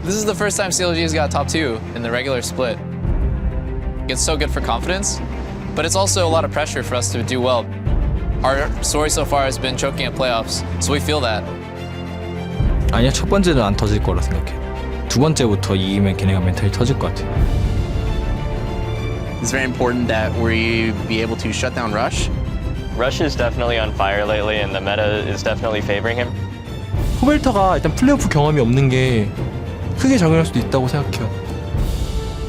This is the first time CLG's got top 2 in the regular split. It's so good for confidence, but it's also a lot of pressure for us to do well. Our story so far has been choking at playoffs, so we feel that. 아니야, 첫 번째는 안 터질 거라 생각해. 두 번째부터 이기면 걔네가 멘탈이 터질 것 같아. It's very important that we be able to shut down Rush. Rush is definitely on fire lately, and the meta is definitely favoring him. 코벨터가 일단 플레이오프 경험이 없는 게 크게 작용할 수도 있다고 생각해요.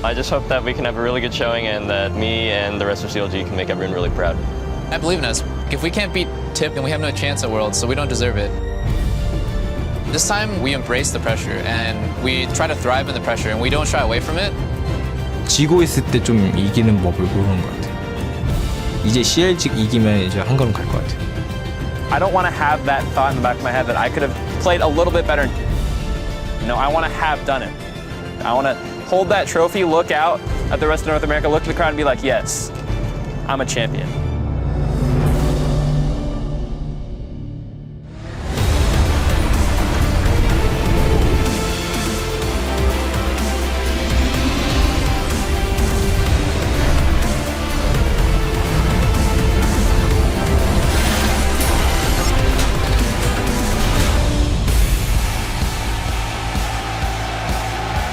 I just hope that we can have a really good showing and that me and the rest of CLG can make everyone really proud. I believe in us. If we can't beat TIP, then we have no chance at Worlds, so we don't deserve it. This time, we embrace the pressure, and we try to thrive in the pressure, and we don't shy away from it. 지고 있을 때 좀 이기는 법을 모르는 것 같아. 이제 CLG 이기면 이제 한 걸음 갈 것 같아. I don't want to have that thought in the back of my head that I could have played a little bit better. You know, I want to have done it. I want to hold that trophy, look out at the rest of North America, look at the crowd and be like, yes, I'm a champion.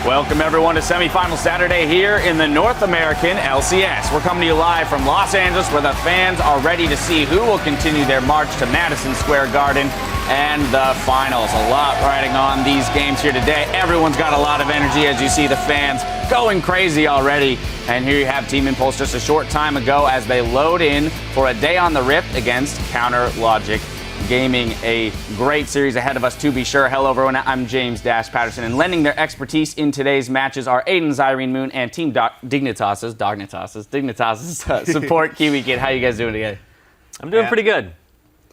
Welcome everyone to Semifinal Saturday here in the North American LCS. We're coming to you live from Los Angeles where the fans are ready to see who will continue their march to Madison Square Garden and the finals. A lot riding on these games here today. Everyone's got a lot of energy as you see the fans going crazy already. And here you have Team Impulse just a short time ago as they load in for a day on the Rift against Counter Logic Gaming. A great series ahead of us to be sure. Hello everyone, I'm James Dash Patterson, and lending their expertise in today's matches are Aiden Zyrene Moon and Team Dignitas's support Kiwi Kid. How you guys doing today? I'm doing pretty good.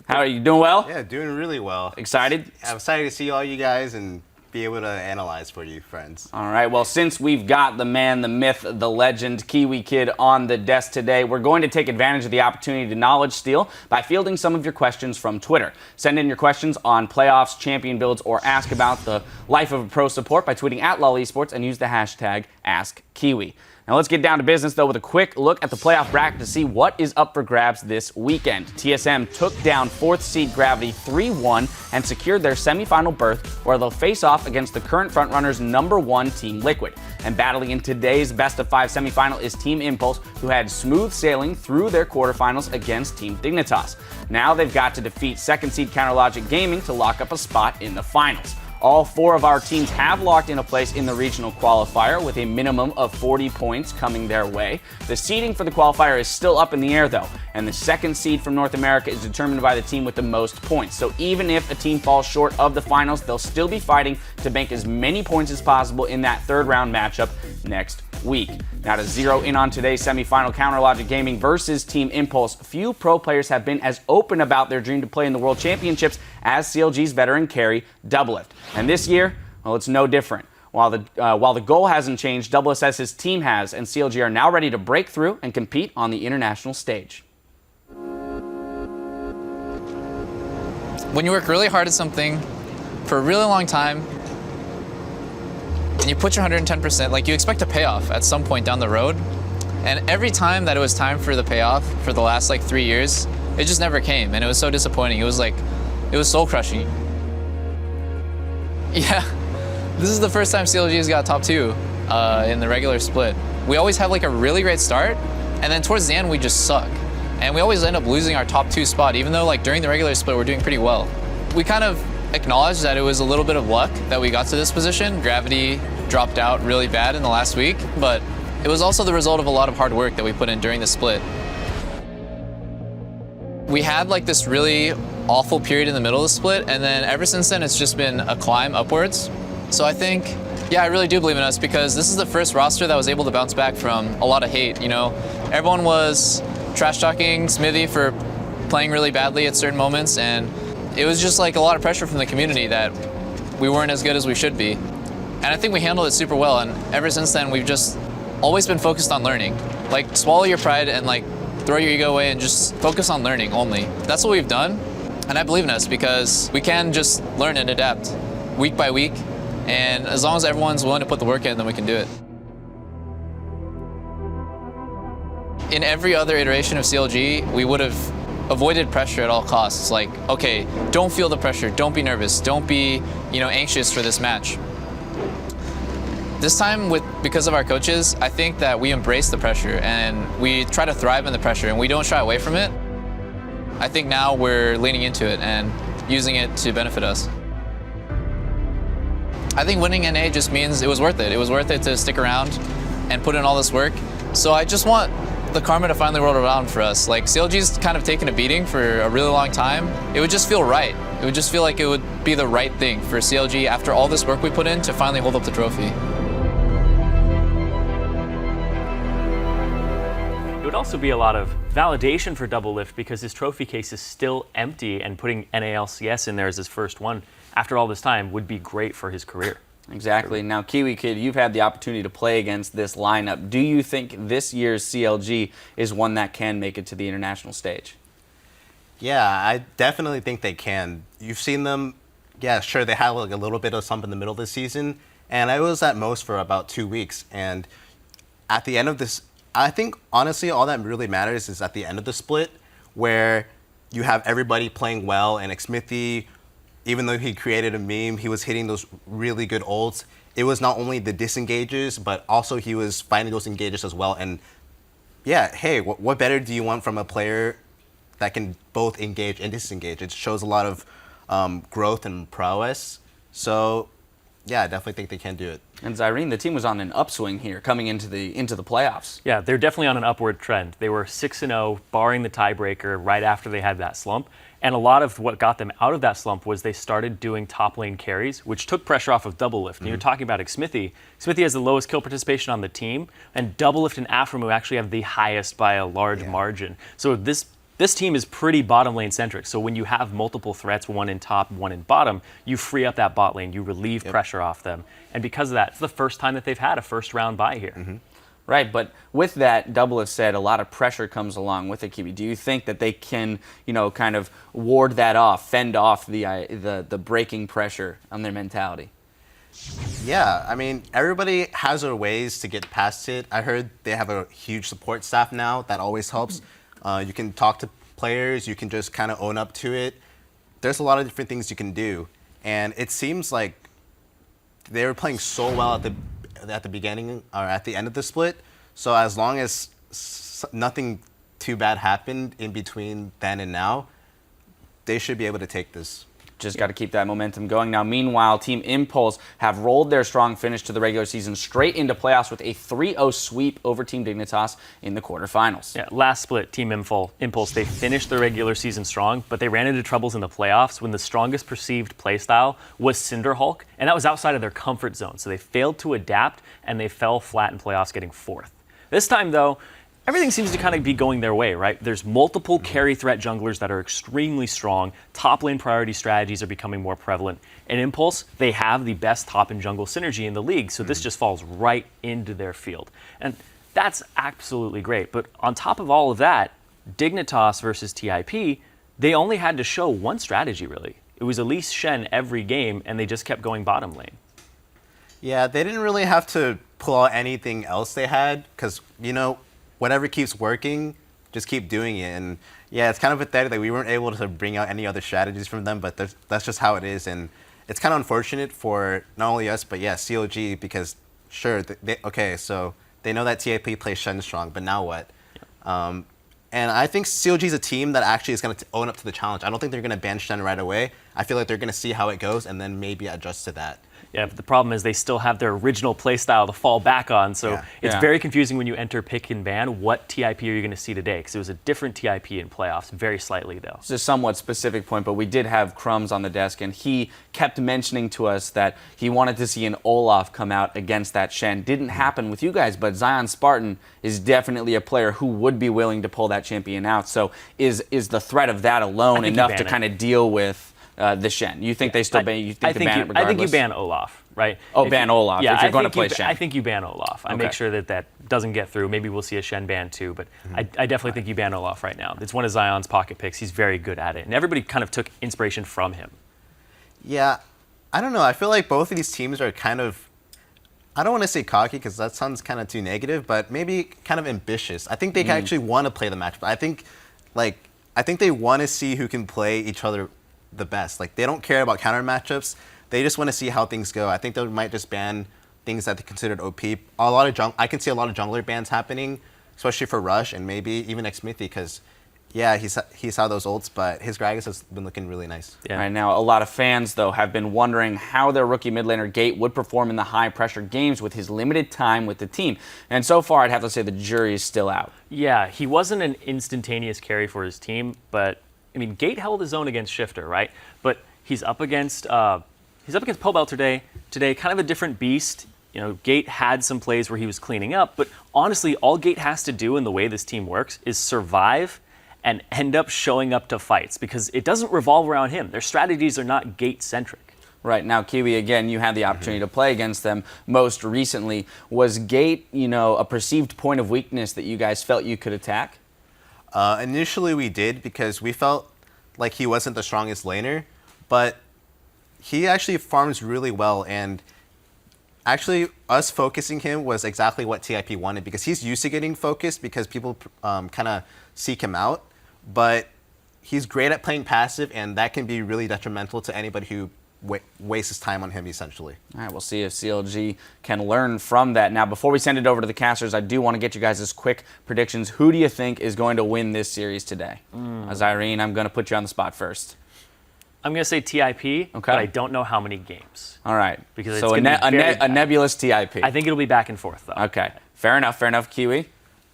How are you doing? Well? Yeah, doing really well. Excited? I'm excited to see all you guys and be able to analyze for you, friends. All right, well, since we've got the man, the myth, the legend, Kiwi Kid on the desk today, we're going to take advantage of the opportunity to knowledge steal by fielding some of your questions from Twitter. Send in your questions on playoffs, champion builds, or ask about the life of a pro support by tweeting at LOL Esports and use the hashtag AskKiwi. Now let's get down to business, though, with a quick look at the playoff bracket to see what is up for grabs this weekend. TSM took down 4th seed Gravity 3-1 and secured their semifinal berth, where they'll face off against the current frontrunners #1 Team Liquid. And battling in today's best-of-5 semifinal is Team Impulse, who had smooth sailing through their quarterfinals against Team Dignitas. Now they've got to defeat 2nd seed Counter Logic Gaming to lock up a spot in the finals. All 4 of our teams have locked in a place in the regional qualifier with a minimum of 40 points coming their way. The seeding for the qualifier is still up in the air though, and the 2nd seed from North America is determined by the team with the most points. So even if a team falls short of the finals, they'll still be fighting to bank as many points as possible in that 3rd round matchup next week. Now to zero in on today's semifinal, Counter Logic Gaming versus Team Impulse. Few pro players have been as open about their dream to play in the World Championships as CLG's veteran carry Doublelift. And this year, well, it's no different. While the goal hasn't changed, Doublelift says his team has, and CLG are now ready to break through and compete on the international stage. When you work really hard at something for a really long time, and you put your 110%, like you expect a payoff at some point down the road. And every time that it was time for the payoff for the last 3 years, it just never came. And it was so disappointing. It was soul crushing. Yeah, this is the first time CLG's got top 2 in the regular split. We always have a really great start, and then towards the end we just suck. And we always end up losing our top 2 spot, even though during the regular split we're doing pretty well. We kind of acknowledge that it was a little bit of luck that we got to this position. Gravity dropped out really bad in the last week, but it was also the result of a lot of hard work that we put in during the split. We had this really awful period in the middle of the split, and then ever since then it's just been a climb upwards. So I think, yeah, I really do believe in us because this is the first roster that was able to bounce back from a lot of hate. Everyone was trash talking Smithy for playing really badly at certain moments, and it was just a lot of pressure from the community that we weren't as good as we should be. And I think we handled it super well, and ever since then we've just always been focused on learning. Swallow your pride and throw your ego away and just focus on learning only. That's what we've done, and I believe in us because we can just learn and adapt week by week And as long as everyone's willing to put the work in, then we can do it. In every other iteration of CLG, we would have avoided pressure at all costs. Like, okay, don't feel the pressure, don't be nervous, don't be, anxious for this match. This time, because of our coaches, I think that we embrace the pressure and we try to thrive in the pressure and we don't shy away from it. I think now we're leaning into it and using it to benefit us. I think winning NA just means it was worth it. It was worth it to stick around and put in all this work. So I just want the karma to finally roll around for us. Like, CLG's kind of taken a beating for a really long time. It would just feel right. It would just feel like it would be the right thing for CLG after all this work we put in to finally hold up the trophy. It would also be a lot of validation for Doublelift because his trophy case is still empty, and putting NALCS in there as his first one after all this time would be great for his career. Exactly. Now, Kiwi Kid, you've had the opportunity to play against this lineup. Do you think this year's CLG is one that can make it to the international stage? Yeah, I definitely think they can. You've seen them, yeah, sure, they had like a little bit of slump in the middle of the season, and I was at most for about 2 weeks. And at the end of this, I think, honestly, all that really matters is at the end of the split, where you have everybody playing well, and Xmithy, even though he created a meme, he was hitting those really good ults. It was not only the disengages, but also he was finding those engages as well. And yeah, hey, what better do you want from a player that can both engage and disengage? It shows a lot of growth and prowess. So yeah, I definitely think they can do it. And Zyrene, the team was on an upswing here coming into the playoffs. Yeah, they're definitely on an upward trend. They were 6-0, barring the tiebreaker right after they had that slump. And a lot of what got them out of that slump was they started doing top lane carries, which took pressure off of Doublelift. And you're talking about Xmithy. Xmithy has the lowest kill participation on the team, and Doublelift and Aframu actually have the highest by a large margin. So this team is pretty bottom lane centric. So when you have multiple threats, one in top, one in bottom, you free up that bot lane, you relieve pressure off them. And because of that, it's the first time that they've had a first round bye here. Right, but with that, Doublelift said a lot of pressure comes along with it, Kiwi. Do you think that they can, kind of ward that off, fend off the breaking pressure on their mentality? Yeah, I mean, everybody has their ways to get past it. I heard they have a huge support staff now that always helps. You can talk to players, you can just kind of own up to it. There's a lot of different things you can do. And it seems like they were playing so well at the beginning or at the end of the split. So as long as nothing too bad happened in between then and now, they should be able to take this. Just got to keep that momentum going. Now, meanwhile, Team Impulse have rolled their strong finish to the regular season straight into playoffs with a 3-0 sweep over Team Dignitas in the quarterfinals. Yeah, last split, Team Impulse, they finished the regular season strong, but they ran into troubles in the playoffs when the strongest perceived playstyle was Cinder Hulk, and that was outside of their comfort zone. So they failed to adapt, and they fell flat in playoffs, getting 4th. This time, though, everything seems to kind of be going their way, right? There's multiple carry threat junglers that are extremely strong. Top lane priority strategies are becoming more prevalent. In Impulse, they have the best top and jungle synergy in the league, so this just falls right into their field. And that's absolutely great. But on top of all of that, Dignitas versus TIP, they only had to show one strategy, really. It was Elise Shen every game, and they just kept going bottom lane. Yeah, they didn't really have to pull out anything else they had, because, whatever keeps working, just keep doing it. And yeah, it's kind of pathetic that we weren't able to bring out any other strategies from them, but that's just how it is. And it's kind of unfortunate for not only us, but yeah, CLG, because sure, so they know that TIP plays Shen strong, but now what? Yeah. And I think CLG is a team that actually is going to own up to the challenge. I don't think they're going to ban Shen right away. I feel like they're going to see how it goes and then maybe adjust to that. Yeah, but the problem is they still have their original playstyle to fall back on, so it's very confusing when you enter pick and ban. What TIP are you going to see today? Because it was a different TIP in playoffs, very slightly though. It's a somewhat specific point, but we did have Crumbs on the desk, and he kept mentioning to us that he wanted to see an Olaf come out against that Shen. Didn't happen with you guys, but Zion Spartan is definitely a player who would be willing to pull that champion out. So is the threat of that alone enough to kind of deal with the Shen? You think they still ban? You think they ban it regardless? I think you ban Olaf, right? Ban Olaf. Yeah, if you're going to play Shen. I think you ban Olaf. I make sure that doesn't get through. Maybe we'll see a Shen ban too, but I definitely think you ban Olaf right now. It's one of Zion's pocket picks. He's very good at it, and everybody kind of took inspiration from him. Yeah, I don't know. I feel like both of these teams are kind of, I don't want to say cocky because that sounds kind of too negative, but maybe kind of ambitious. I think they actually want to play the match, but I think they want to see who can play each other the best. Like, they don't care about counter matchups. They just want to see how things go. I think they might just ban things that they considered OP. I can see a lot of jungler bans happening, especially for Rush and maybe even Xmithy, because yeah, he's had those ults, but his Gragas has been looking really nice. Yeah. All right, now a lot of fans, though, have been wondering how their rookie mid laner Gate would perform in the high-pressure games with his limited time with the team. And so far, I'd have to say the jury is still out. Yeah, he wasn't an instantaneous carry for his team, but I mean, Gate held his own against Shifter, right? But he's up against Pobel today, kind of a different beast. You know, Gate had some plays where he was cleaning up, but honestly, all Gate has to do in the way this team works is survive and end up showing up to fights, because it doesn't revolve around him. Their strategies are not Gate-centric. Right, now, Kiwi, again, you had the opportunity to play against them most recently. Was Gate, a perceived point of weakness that you guys felt you could attack? Initially, we did, because we felt like he wasn't the strongest laner, but he actually farms really well, and actually, us focusing him was exactly what TIP wanted, because he's used to getting focused because people kind of seek him out. But he's great at playing passive, and that can be really detrimental to anybody who wastes time on him, essentially. All right, we'll see if CLG can learn from that. Now, before we send it over to the casters, I do want to get you guys' quick predictions. Who do you think is going to win this series today? Irene, I'm going to put you on the spot first. I'm going to say TIP, but I don't know how many games. All right. Because so it's a nebulous TIP. I think it'll be back and forth, though. Okay. Fair enough, Kiwi.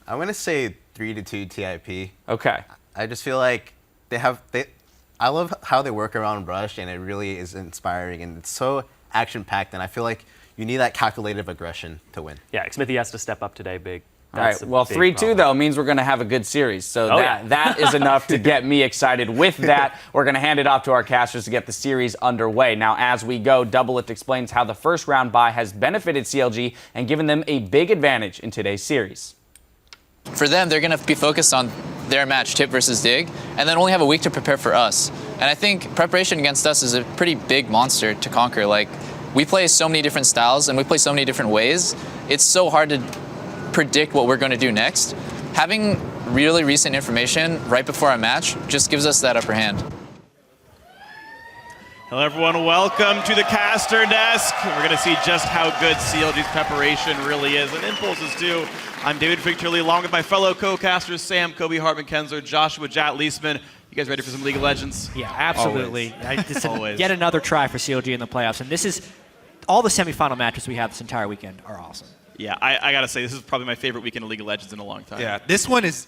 I'm going to say 3-2 TIP. Okay. I just feel like I love how they work around Rush, and it really is inspiring, and it's so action-packed, and I feel like you need that calculative aggression to win. Yeah, Xmithy has to step up today big. All right, well, 3-2, though, means we're going to have a good series. So that is enough to get me excited. With that, we're going to hand it off to our casters to get the series underway. Now, as we go, Double Lift explains how the first round bye has benefited CLG and given them a big advantage in today's series. For them, they're going to be focused on their match, Tip versus Dig, and then only have a week to prepare for us. And I think preparation against us is a pretty big monster to conquer. Like, we play so many different styles, and we play so many different ways. It's so hard to predict what we're going to do next. Having really recent information right before our match just gives us that upper hand. Hello everyone, welcome to the caster desk. We're going to see just how good CLG's preparation really is, and Impulses too. I'm David Victorly, along with my fellow co-casters Sam, Kobe, Hartman, Kensler, Joshua, Jat, Leisman. You guys ready for some League of Legends? Yeah, absolutely. Always. Yet another try for CLG in the playoffs, and this is all the semifinal matches we have this entire weekend are awesome. Yeah, I got to say, this is probably my favorite weekend of League of Legends in a long time. Yeah, this one is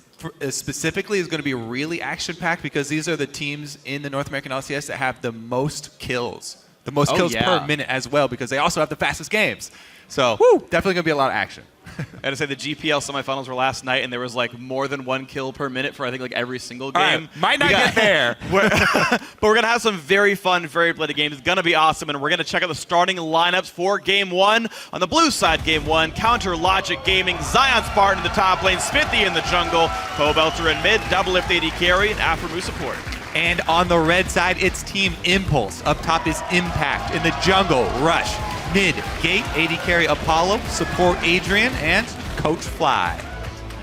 specifically is going to be really action-packed because these are the teams in the North American LCS that have the most kills. The most kills per minute as well, because they also have the fastest games. So definitely going to be a lot of action. I had to say the GPL semifinals were last night, and there was like more than 1 kill per minute for I think like every single game. Right, might not get there. But we're gonna have some very fun, very bloody games. It's gonna be awesome, and we're gonna check out the starting lineups for Game 1. On the blue side, Game 1, Counter Logic Gaming, Zion Spartan in the top lane, Smithy in the jungle, Pobelter in mid, Double Lift AD carry, and Afromu support. And on the red side, it's Team Impulse. Up top is Impact. In the jungle, Rush. Mid, Gate, AD carry Apollo, support Adrian, and Coach Fly.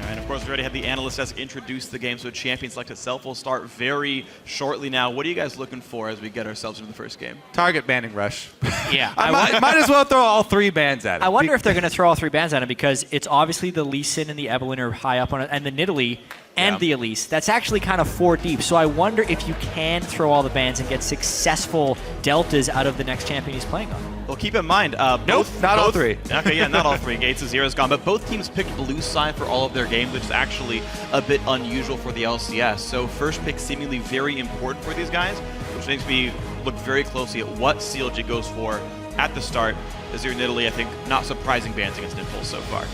And of course, we already had the analyst desk introduce the game, so Champion Select itself will start very shortly now. What are you guys looking for as we get ourselves into the first game? Target banning Rush. Yeah. I might as well throw all 3 bans at him. I wonder if they're going to throw all 3 bans at him, because it's obviously the Lee Sin and the Evelyn are high up on it, and the Nidalee and the Elise. That's actually kind of 4 deep. So I wonder if you can throw all the bans and get successful deltas out of the next champion he's playing on. Well, keep in mind, all 3. Okay, yeah, not all 3. Gates of Zero's gone, but both teams picked blue side for all of their games, which is actually a bit unusual for the LCS. So first pick seemingly very important for these guys, which makes me look very closely at what CLG goes for at the start. Azir Nidalee, I think, not surprising bans against Impulse so far.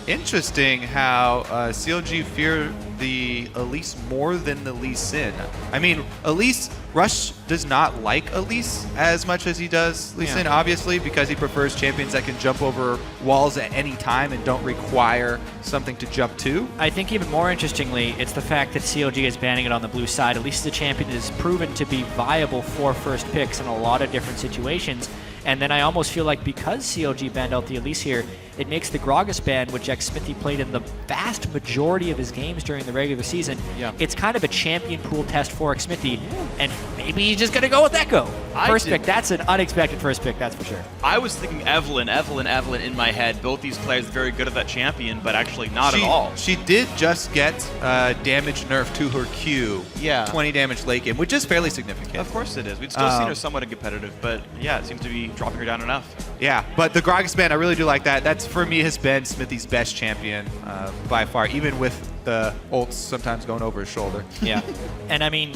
Interesting how CLG fear the Elise more than the Lee Sin. I mean, Elise Rush does not like Elise as much as he does Lee Sin, obviously, because he prefers champions that can jump over walls at any time and don't require something to jump to. I think even more interestingly, it's the fact that CLG is banning it on the blue side. At least the champion is proven to be viable for first picks in a lot of different situations. And then I almost feel like because CLG banned out the Elise here, it makes the Gragas ban, which xMsmithy played in the vast majority of his games during the regular season. It's kind of a champion pool test for xMsmithy, and maybe he's just going to go with Echo. First pick, that's an unexpected first pick, that's for sure. I was thinking Evelyn in my head. Both these players very good at that champion, but actually not at all. She did just get damage nerf to her Q. 20 damage late game, which is fairly significant. Of course it is. We'd still seen her somewhat competitive, but yeah, it seems to be dropping her down enough. Yeah, but the Gragas ban, I really do like that. That's, for me, has been Smithy's best champion by far, even with the ults sometimes going over his shoulder. Yeah, and I mean,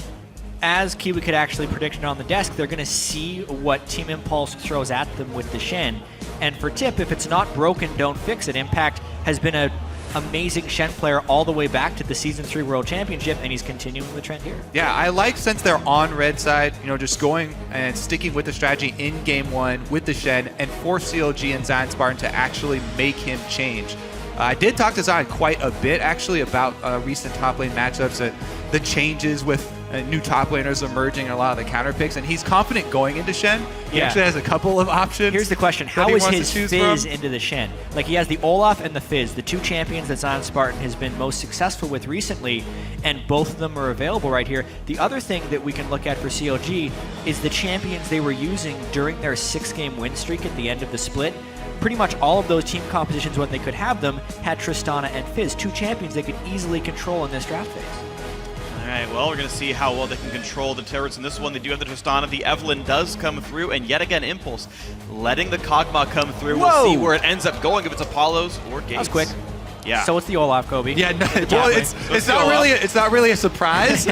as Kiwi could actually predict it on the desk, they're going to see what Team Impulse throws at them with the Shen. And for Tip, if it's not broken, don't fix it. Impact has been an amazing Shen player all the way back to the Season 3 World Championship, and he's continuing the trend here. Yeah, I like, since they're on red side, just going and sticking with the strategy in Game 1 with the Shen and force CLG and Zion Spartan to actually make him change. I did talk to Zion quite a bit, actually, about recent top lane matchups, the changes with new top laners emerging and a lot of the counter picks, and he's confident going into Shen. He actually has a couple of options. Here's the question. How is his Fizz into the Shen? Like, he has the Olaf and the Fizz, the two champions that Zion Spartan has been most successful with recently, and both of them are available right here. The other thing that we can look at for CLG is the champions they were using during their 6-game win streak at the end of the split. Pretty much all of those team compositions, when they could have them, had Tristana and Fizz, two champions they could easily control in this draft phase. All right, well, we're going to see how well they can control the turrets in this one. They do have the Tristana. The Evelyn does come through, and yet again, Impulse letting the Kog'Maw come through. We'll see where it ends up going, if it's Apollos or Gates. That was quick. Yeah. So it's the Olaf, Kobe. Yeah, no, well, it's not really a surprise.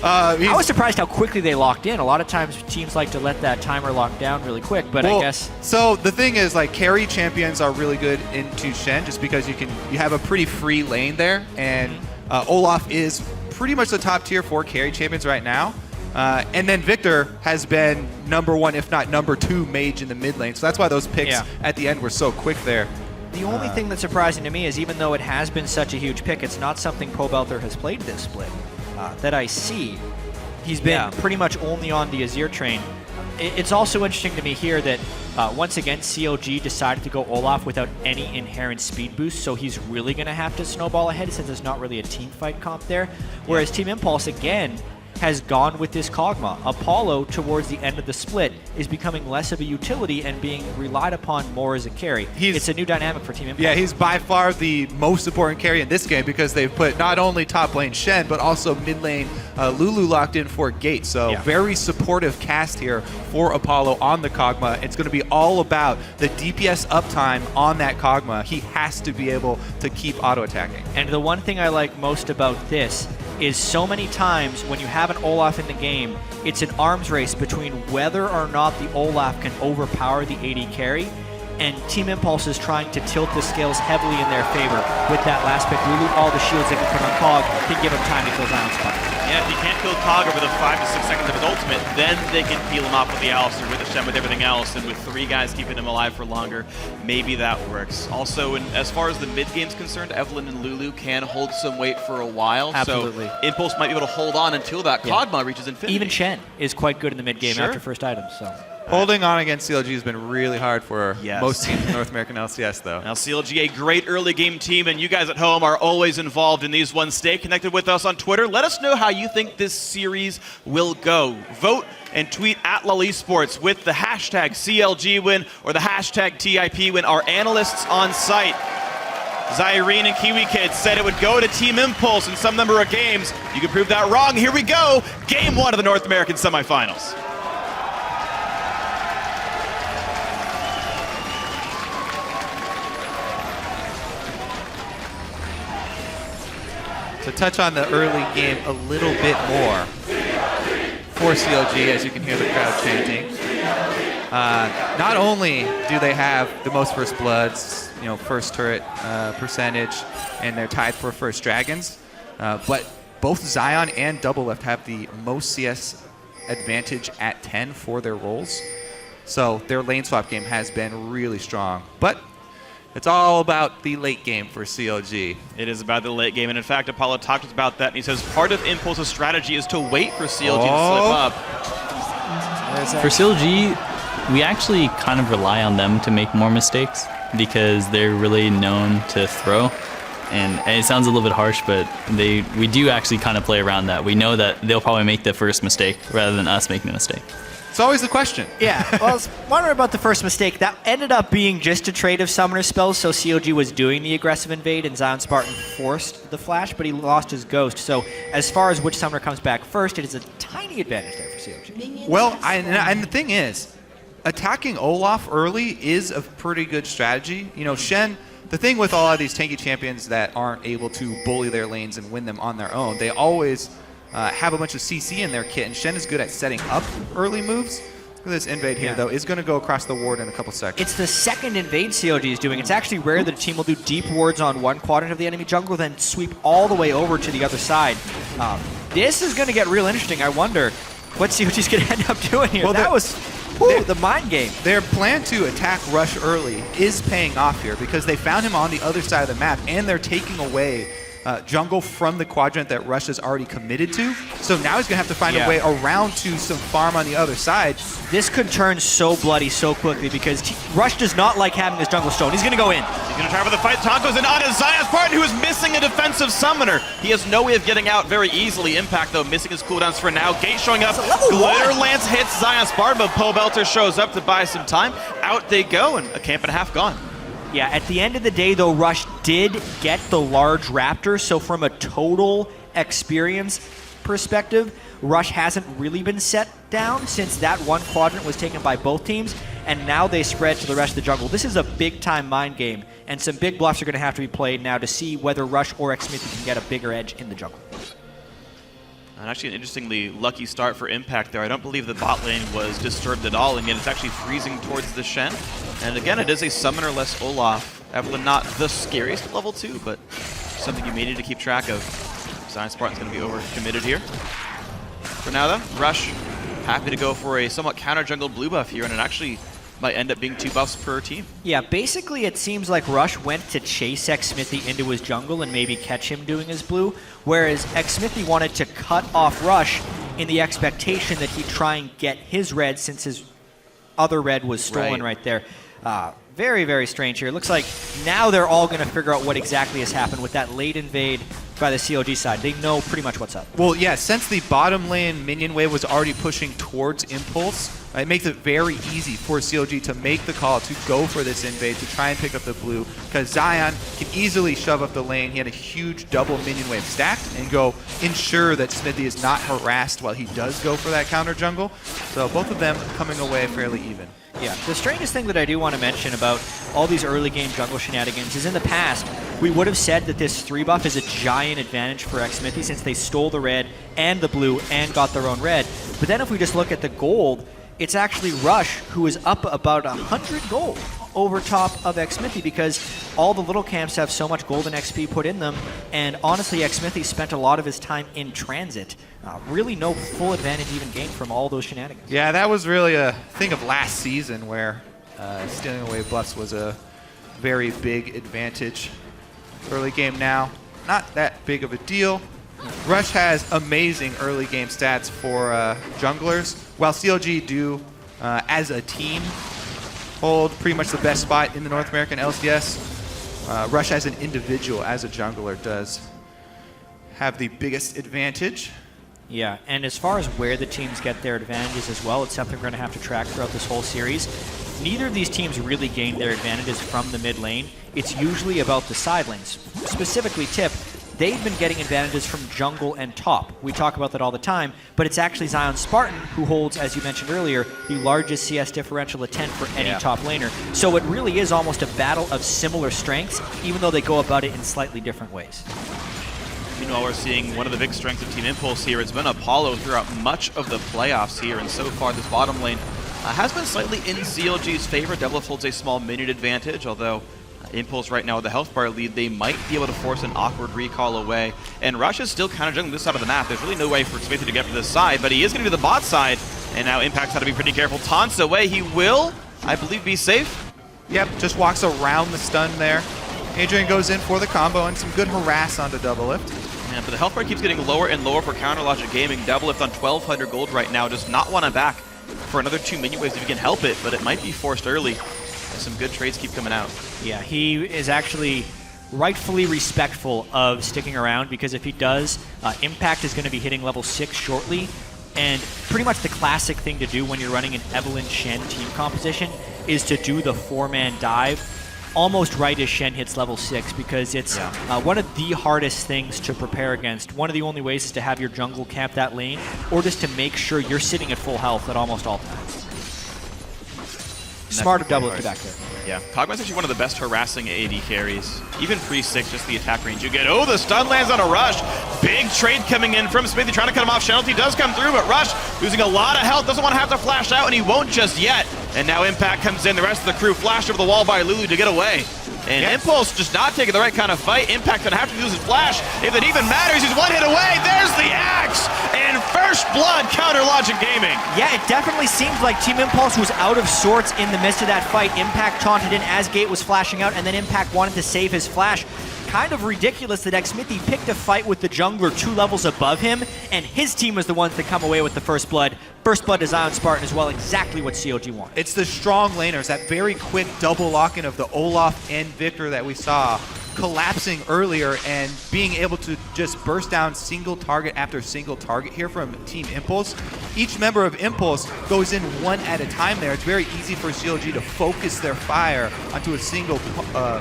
I was surprised how quickly they locked in. A lot of times teams like to let that timer lock down really quick, but I guess. So the thing is, like, carry champions are really good into Shen just because you have a pretty free lane there, and Olaf is pretty much the top tier for carry champions right now. And then Victor has been #1, if not #2 mage in the mid lane. So that's why those picks at the end were so quick there. The only thing that's surprising to me is, even though it has been such a huge pick, it's not something Pobelter has played this split that I see. He's been pretty much only on the Azir train. It's also interesting to me here that once again CLG decided to go Olaf without any inherent speed boost, so he's really going to have to snowball ahead since there's not really a team fight comp there. Whereas Team Impulse, again, has gone with this Kog'Maw. Apollo, towards the end of the split, is becoming less of a utility and being relied upon more as a carry. It's a new dynamic for Team Impulse. Yeah, he's by far the most important carry in this game because they've put not only top lane Shen, but also mid lane Lulu locked in for Gate. So very supportive cast here for Apollo on the Kog'Maw. It's going to be all about the DPS uptime on that Kog'Maw. He has to be able to keep auto-attacking. And the one thing I like most about this is so many times when you have an Olaf in the game, it's an arms race between whether or not the Olaf can overpower the AD carry, and Team Impulse is trying to tilt the scales heavily in their favor with that last pick. Lulu, all the shields they can put on Kog can give him time to kill Zion Spartan. Yeah, if he can't kill Kog over the 5 to 6 seconds of his ultimate, then they can peel him off with the Alistar, with the Shen, with everything else, and with 3 guys keeping him alive for longer, maybe that works. Also, as far as the mid game's concerned, Evelyn and Lulu can hold some weight for a while. Absolutely. So Impulse might be able to hold on until that Kog'Maw reaches infinity. Even Shen is quite good in the mid game after first item. So. Holding on against CLG has been really hard for most teams in North American LCS, though. Now, CLG, a great early game team, and you guys at home are always involved in these ones. Stay connected with us on Twitter. Let us know how you think this series will go. Vote and tweet at LOL Esports with the hashtag CLG win or the hashtag TIP win. Our analysts on site, Zyrene and Kiwi Kids, said it would go to Team Impulse in some number of games. You can prove that wrong. Here we go. Game 1 of the North American semifinals. To touch on the early game a little bit more for CLG, as you can hear the crowd chanting. Not only do they have the most first bloods, first turret percentage, and they're tied for first dragons, but both Zion and Double Left have the most CS advantage at 10 for their roles. So their lane swap game has been really strong. But it's all about the late game for CLG. It is about the late game, and in fact, Apollo talked about that, and he says part of Impulse's strategy is to wait for CLG to slip up. For CLG, we actually kind of rely on them to make more mistakes because they're really known to throw. And it sounds a little bit harsh, but we do actually kind of play around that. We know that they'll probably make the first mistake rather than us making the mistake. It's always the question. Yeah, well, I was wondering about the first mistake. That ended up being just a trade of summoner spells, so CLG was doing the aggressive invade, and Zion Spartan forced the flash, but he lost his ghost. So as far as which summoner comes back first, it is a tiny advantage there for CLG. Well, and the thing is, attacking Olaf early is a pretty good strategy. You know, Shen, the thing with all of these tanky champions that aren't able to bully their lanes and win them on their own, they always have a bunch of CC in their kit, and Shen is good at setting up early moves. Look at this invade here, though. Is going to go across the ward in a couple seconds. It's the second invade CLG is doing. It's actually rare that a team will do deep wards on one quadrant of the enemy jungle, then sweep all the way over to the other side. This is going to get real interesting. I wonder what CLG's going to end up doing here. Well, that was the mind game. Their plan to attack Rush early is paying off here because they found him on the other side of the map, and they're taking away jungle from the quadrant that Rush is already committed to. So now he's going to have to find a way around to some farm on the other side. This could turn so bloody so quickly because Rush does not like having this jungle stone. He's going to go in. He's going to try for the fight. Taco's in on his Zion Spartan, who is missing a defensive summoner. He has no way of getting out very easily. Impact, though, missing his cooldowns for now. Gate showing up. Glitter Lance hits Zion Spartan, but Poe Belter shows up to buy some time. Out they go, and a camp and a half gone. Yeah, at the end of the day, though, Rush did get the large raptor, so from a total experience perspective, Rush hasn't really been set down since that one quadrant was taken by both teams, and now they spread to the rest of the jungle. This is a big-time mind game, and some big bluffs are going to have to be played now to see whether Rush or xMithy can get a bigger edge in the jungle. And actually an interestingly lucky start for Impact there. I don't believe the bot lane was disturbed at all, and yet it's actually freezing towards the Shen. And again, it is a summoner-less Olaf. Evelyn not the scariest at level 2, but something you may need to keep track of. Zion Spartan's going to be overcommitted here. For now, though, Rush happy to go for a somewhat counter-jungled blue buff here, and it actually might end up being 2 buffs per team. Yeah, basically it seems like Rush went to chase xMithy into his jungle and maybe catch him doing his blue, whereas xMithy wanted to cut off Rush in the expectation that he'd try and get his red since his other red was stolen right there. Very, very strange here. It looks like now they're all going to figure out what exactly has happened with that late invade by the CLG side. They know pretty much what's up. Well, yeah, since the bottom lane minion wave was already pushing towards Impulse, it makes it very easy for CLG to make the call to go for this invade, to try and pick up the blue, because Zion can easily shove up the lane. He had a huge double minion wave stacked and go ensure that Smithy is not harassed while he does go for that counter jungle. So both of them coming away fairly even. Yeah, the strangest thing that I do want to mention about all these early game jungle shenanigans is in the past, we would have said that this 3 buff is a giant advantage for xMithy since they stole the red and the blue and got their own red. But then if we just look at the gold, it's actually Rush who is up about 100 gold over top of xMithy because all the little camps have so much golden XP put in them, and honestly xMithy spent a lot of his time in transit. Really no full advantage even gained from all those shenanigans. Yeah, that was really a thing of last season where stealing away buffs was a very big advantage. Early game now, not that big of a deal. Rush has amazing early game stats for junglers, while CLG do, as a team, hold pretty much the best spot in the North American LCS. Rush as an individual, as a jungler, does have the biggest advantage. Yeah, and as far as where the teams get their advantages as well, it's something we're going to have to track throughout this whole series. Neither of these teams really gain their advantages from the mid lane. It's usually about the side lanes. Specifically TIP, they've been getting advantages from jungle and top. We talk about that all the time, but it's actually Zion Spartan who holds, as you mentioned earlier, the largest CS differential of 10 for any top laner. So it really is almost a battle of similar strengths, even though they go about it in slightly different ways. Meanwhile, we're seeing one of the big strengths of Team Impulse here. It's been Apollo throughout much of the playoffs here, and so far this bottom lane has been slightly in CLG's favor. Devilif holds a small minion advantage, although Impulse right now with the health bar lead, they might be able to force an awkward recall away. And Rush is still kind of juggling this side of the map. There's really no way for Smithy to get to this side, but he is going to be the bot side. And now Impact's got to be pretty careful. Taunts away. He will, I believe, be safe. Yep, just walks around the stun there. Adrian goes in for the combo and some good harass onto Double Lift. Yeah, but the health bar keeps getting lower and lower for Counter Logic Gaming. Double Lift on 1,200 gold right now. Does not want him back for another 2 minion waves if he can help it, but it might be forced early. Some good trades keep coming out. Yeah, he is actually rightfully respectful of sticking around, because if he does, Impact is going to be hitting level 6 shortly. And pretty much the classic thing to do when you're running an Evelynn Shen team composition is to do the 4-man dive almost right as Shen hits level 6, because it's one of the hardest things to prepare against. One of the only ways is to have your jungle camp that lane, or just to make sure you're sitting at full health at almost all times. Smart of Double Lift back there. Yeah, Kog'Maw's actually one of the best harassing AD carries. Even pre-6, just the attack range you get. Oh, the stun lands on a Rush. Big trade coming in from Smithy, trying to cut him off. Shenalty does come through, but Rush losing a lot of health, doesn't want to have to flash out, and he won't just yet. And now Impact comes in, the rest of the crew flashed over the wall by Lulu to get away. And Impulse just not taking the right kind of fight. Impact gonna have to use his flash. If it even matters, he's one hit away. There's the axe! And first blood, Counter Logic Gaming. Yeah, it definitely seems like Team Impulse was out of sorts in the midst of that fight. Impact taunted in as Gate was flashing out, and then Impact wanted to save his flash. Kind of ridiculous that xMithy picked a fight with the jungler 2 levels above him, and his team was the ones that come away with the first blood. First blood to Zion Spartan as well, exactly what CLG wanted. It's the strong laners, that very quick double lock-in of the Olaf and Victor that we saw collapsing earlier, and being able to just burst down single target after single target here from Team Impulse. Each member of Impulse goes in one at a time there. It's very easy for CLG to focus their fire onto a single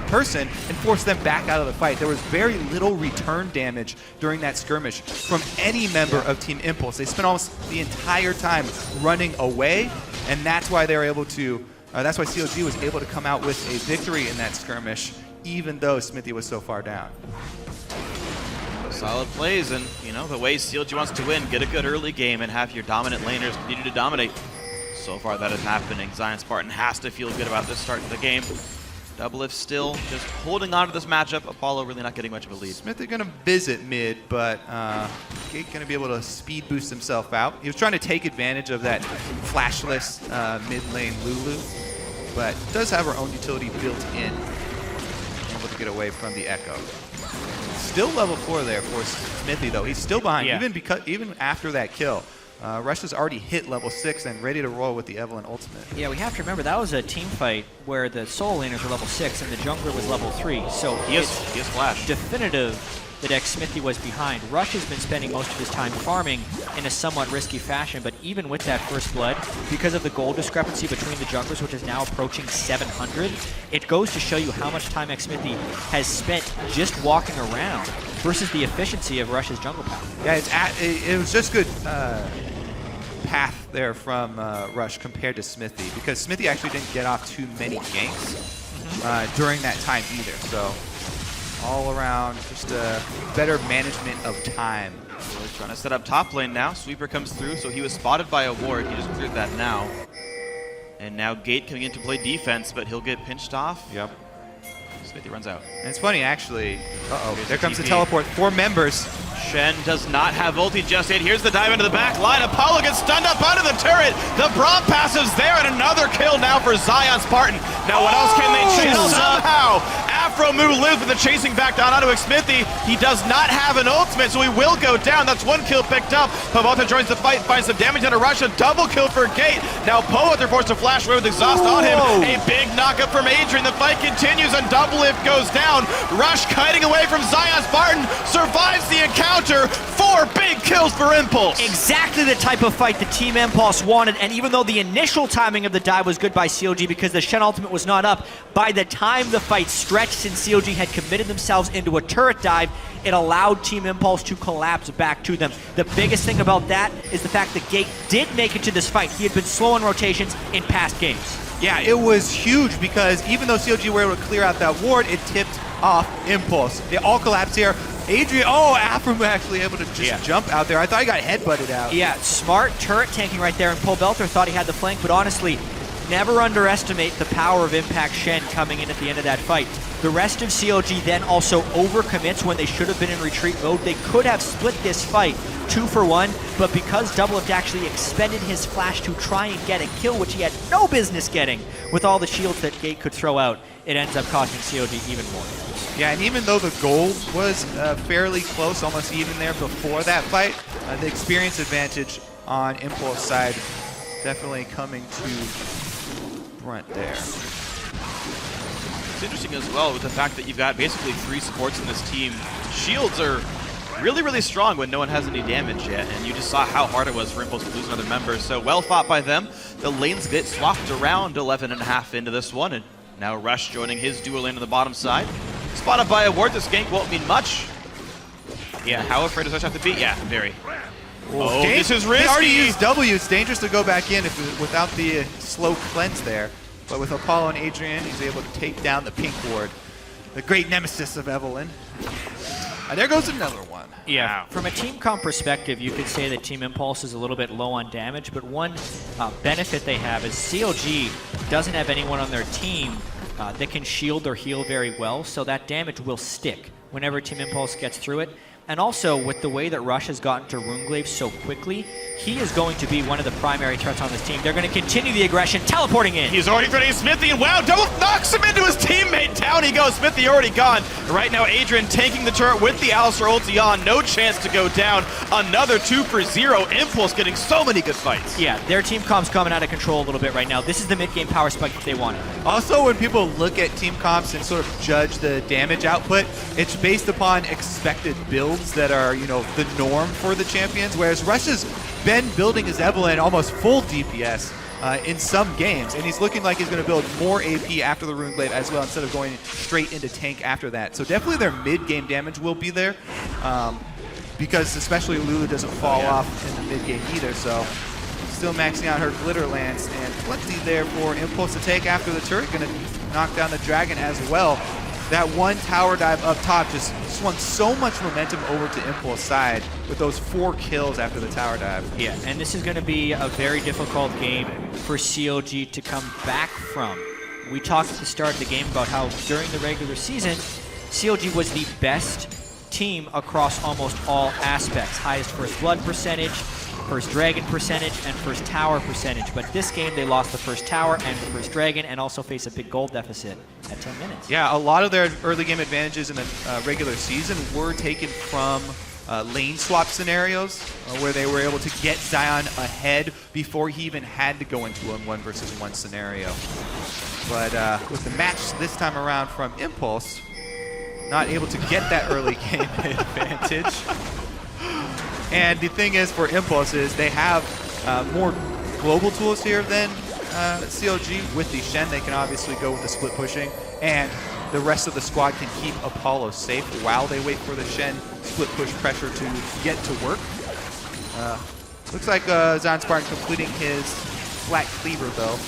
person and force them back out of the fight. There was very little return damage during that skirmish from any member of Team Impulse. They spent almost the entire time running away, and that's why they were able to, that's why CLG was able to come out with a victory in that skirmish, even though Smithy was so far down. Solid plays, and you know, the way CLG wants to win, get a good early game and have your dominant laners continue to dominate. So far that is happening. Zion Spartan has to feel good about this start to the game. Double Lift still just holding on to this matchup. Apollo really not getting much of a lead. Smithy gonna visit mid, but Gate gonna be able to speed boost himself out. He was trying to take advantage of that flashless mid lane Lulu, but does have her own utility built in. Able to get away from the Echo. Still level 4 there for Smithy though. He's still behind, even after that kill. Rush has already hit level 6 and ready to roll with the Evelynn ultimate. Yeah, we have to remember that was a team fight where the solo laners were level 6 and the jungler was level 3. So he has flash. Definitive that xMithy was behind. Rush has been spending most of his time farming in a somewhat risky fashion, but even with that first blood, because of the gold discrepancy between the junglers, which is now approaching 700, it goes to show you how much time xMithy has spent just walking around versus the efficiency of Rush's jungle power. Yeah, it was just good path there from Rush compared to Smithy, because Smithy actually didn't get off too many ganks during that time either. So all around, just a better management of time. He's trying to set up top lane now. Sweeper comes through, so he was spotted by a ward. He just cleared that now. And now Gate coming in to play defense, but he'll get pinched off. Yep. Smithy runs out. And it's funny, actually. There comes the teleport. 4 members. Shen does not have ulti just yet. Here's the dive into the back line. Apollo gets stunned up out of the turret. The Braum passive's there, and another kill now for Zion Spartan. Now what else can they chase? Somehow, Afro Moo lives with the chasing back down onto xMithy. He does not have an ultimate, so he will go down. That's 1 kill picked up. Pavota joins the fight, finds some damage on a Rush. A double kill for Gate. Now Poet, they're forced to flash away with exhaust on him. A big knockup from Adrian. The fight continues, and Double Lift goes down. Rush kiting away from Zion Spartan, survives the encounter. 4 big kills for Impulse. Exactly the type of fight the Team Impulse wanted, and even though the initial timing of the dive was good by CLG because the Shen ultimate was not up, by the time the fight stretched and CLG had committed themselves into a turret dive, it allowed Team Impulse to collapse back to them. The biggest thing about that is the fact that Gate did make it to this fight. He had been slow in rotations in past games. Yeah, it was huge because even though CLG were able to clear out that ward, it tipped off Impulse. They all collapsed here. Adrian, Afro actually able to just jump out there. I thought he got headbutted out. Yeah, smart turret tanking right there, and Paul Belter thought he had the flank, but honestly, never underestimate the power of Impact Shen coming in at the end of that fight. The rest of CLG then also overcommits when they should have been in retreat mode. They could have split this fight 2 for 1, but because Doublelift actually expended his flash to try and get a kill, which he had no business getting with all the shields that Gate could throw out, it ends up costing CLG even more. Yeah, and even though the gold was fairly close, almost even there before that fight, the experience advantage on Impulse side definitely coming to front there. It's interesting as well with the fact that you've got basically 3 supports in this team. Shields are really, really strong when no one has any damage yet, and you just saw how hard it was for Impulse to lose another member. So well fought by them. The lanes get swapped around 11.5 into this one, and now Rush joining his dual lane on the bottom side. Spotted by a ward, this gank won't mean much. Yeah, how afraid does Rush have to be? Yeah, very. Oh, this is risky. He already used W. It's dangerous to go back in without the slow cleanse there. But with Apollo and Adrian, he's able to take down the pink ward, the great nemesis of Evelyn. And there goes another one. Yeah, from a team comp perspective, you could say that Team Impulse is a little bit low on damage, but one benefit they have is CLG doesn't have anyone on their team that can shield or heal very well, so that damage will stick whenever Team Impulse gets through it. And also, with the way that Rush has gotten to Runeglaive so quickly, he is going to be one of the primary threats on this team. They're going to continue the aggression, teleporting in. He's already threatening Smithy, and wow, double knocks him into his teammate. Down he goes. Smithy already gone. Right now, Adrian tanking the turret with the Alistar ulti on. No chance to go down. Another 2 for 0. Impulse getting so many good fights. Yeah, their team comp's coming out of control a little bit right now. This is the mid-game power spike that they wanted. Also, when people look at team comps and sort of judge the damage output, it's based upon expected builds that are, you know, the norm for the champions, whereas Rush has been building his Evelyn almost full DPS in some games, and he's looking like he's going to build more AP after the Runeglaive as well instead of going straight into tank after that. So definitely their mid-game damage will be there, because especially Lulu doesn't fall off in the mid-game either, so still maxing out her Glitter Lance, and plenty there for Impulse to take after the turret, going to knock down the Dragon as well. That one tower dive up top just swung so much momentum over to Impulse side with those 4 kills after the tower dive. Yeah, and this is going to be a very difficult game for CLG to come back from. We talked at the start of the game about how during the regular season, CLG was the best team across almost all aspects. Highest first blood percentage, first dragon percentage, and first tower percentage. But this game, they lost the first tower and the first dragon, and also face a big gold deficit at 10 minutes. Yeah, a lot of their early game advantages in the regular season were taken from lane swap scenarios, where they were able to get Zion ahead before he even had to go into a 1 versus 1 scenario. But with the match this time around from Impulse, not able to get that early game advantage. And the thing is for Impulse is they have more global tools here than CLG. With the Shen, they can obviously go with the split pushing, and the rest of the squad can keep Apollo safe while they wait for the Shen split push pressure to get to work. Looks like Zion Spartan completing his flat cleaver, though.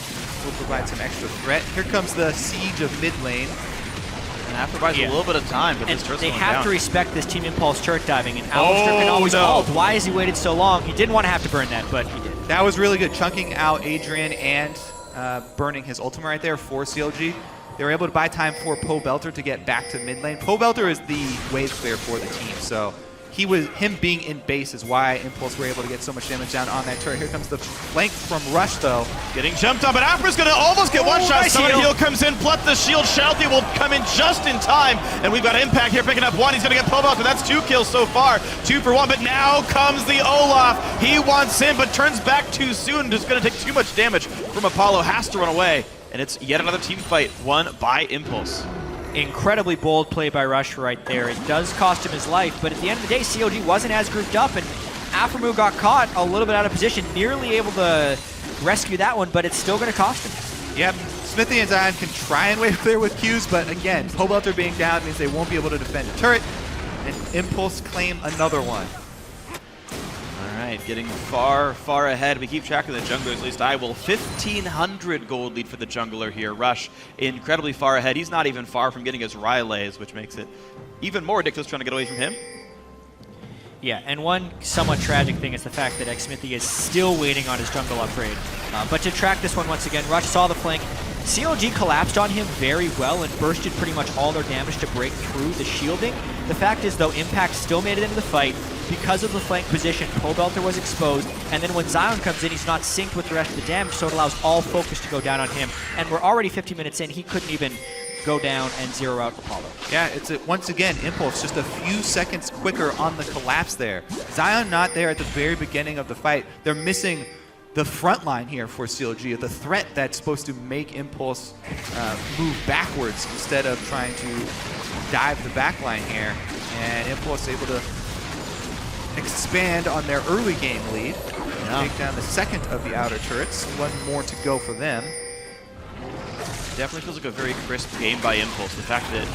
Will provide some extra threat. Here comes the siege of mid lane. And that provides a little bit of time, but and this turret's they going have down. to respect this Team Impulse turret diving, and Alistar can always ult. Why has he waited so long? He didn't want to have to burn that, but he did. That was really good, chunking out Adrian and burning his ultimate right there for CLG. They were able to buy time for Poe Belter to get back to mid lane. Poe Belter is the wave clear for the team, so him being in base is why Impulse were able to get so much damage down on that turret. Here comes the flank from Rush, though. Getting jumped on, but Afra's going to almost get one shot. Nice Summoner heal. heal comes in, Plut the shield. Shalty will come in just in time, and we've got Impact here picking up 1. He's going to get Poe Belter. That's 2 kills so far. 2 for 1, but now comes the Olaf. He wants in, but turns back too soon. Just going to take too much damage from Apollo. Has to run away, and it's yet another team fight won by Impulse. Incredibly bold play by Rush right there. It does cost him his life, but at the end of the day, CLG wasn't as grouped up, and Aphromoo got caught a little bit out of position, nearly able to rescue that one, but it's still going to cost him. Yep, Smithy and Zion can try and wait there with Qs, but again, Poe Belter being down means they won't be able to defend the turret, and Impulse claim another one. All right, getting far, far ahead. We keep track of the junglers, at least I will. 1,500 gold lead for the jungler here. Rush incredibly far ahead. He's not even far from getting his Rylays, which makes it even more ridiculous trying to get away from him. Yeah, and one somewhat tragic thing is the fact that Xmithy is still waiting on his jungle upgrade. But to track this one once again, Rush saw the flank. CLG collapsed on him very well and bursted pretty much all their damage to break through the shielding. The fact is, though, Impact still made it into the fight. Because of the flank position, Pobelter was exposed, and then when Zion comes in, he's not synced with the rest of the damage, so it allows all focus to go down on him. And we're already 50 minutes in, he couldn't even go down and zero out Apollo. Yeah, it's once again, Impulse just a few seconds quicker on the collapse there. Zion not there at the very beginning of the fight. They're missing the front line here for CLG, the threat that's supposed to make Impulse move backwards instead of trying to dive the back line here. And Impulse able to expand on their early game lead. Take down the second of the outer turrets. One more to go for them. Definitely feels like a very crisp game by Impulse. The fact that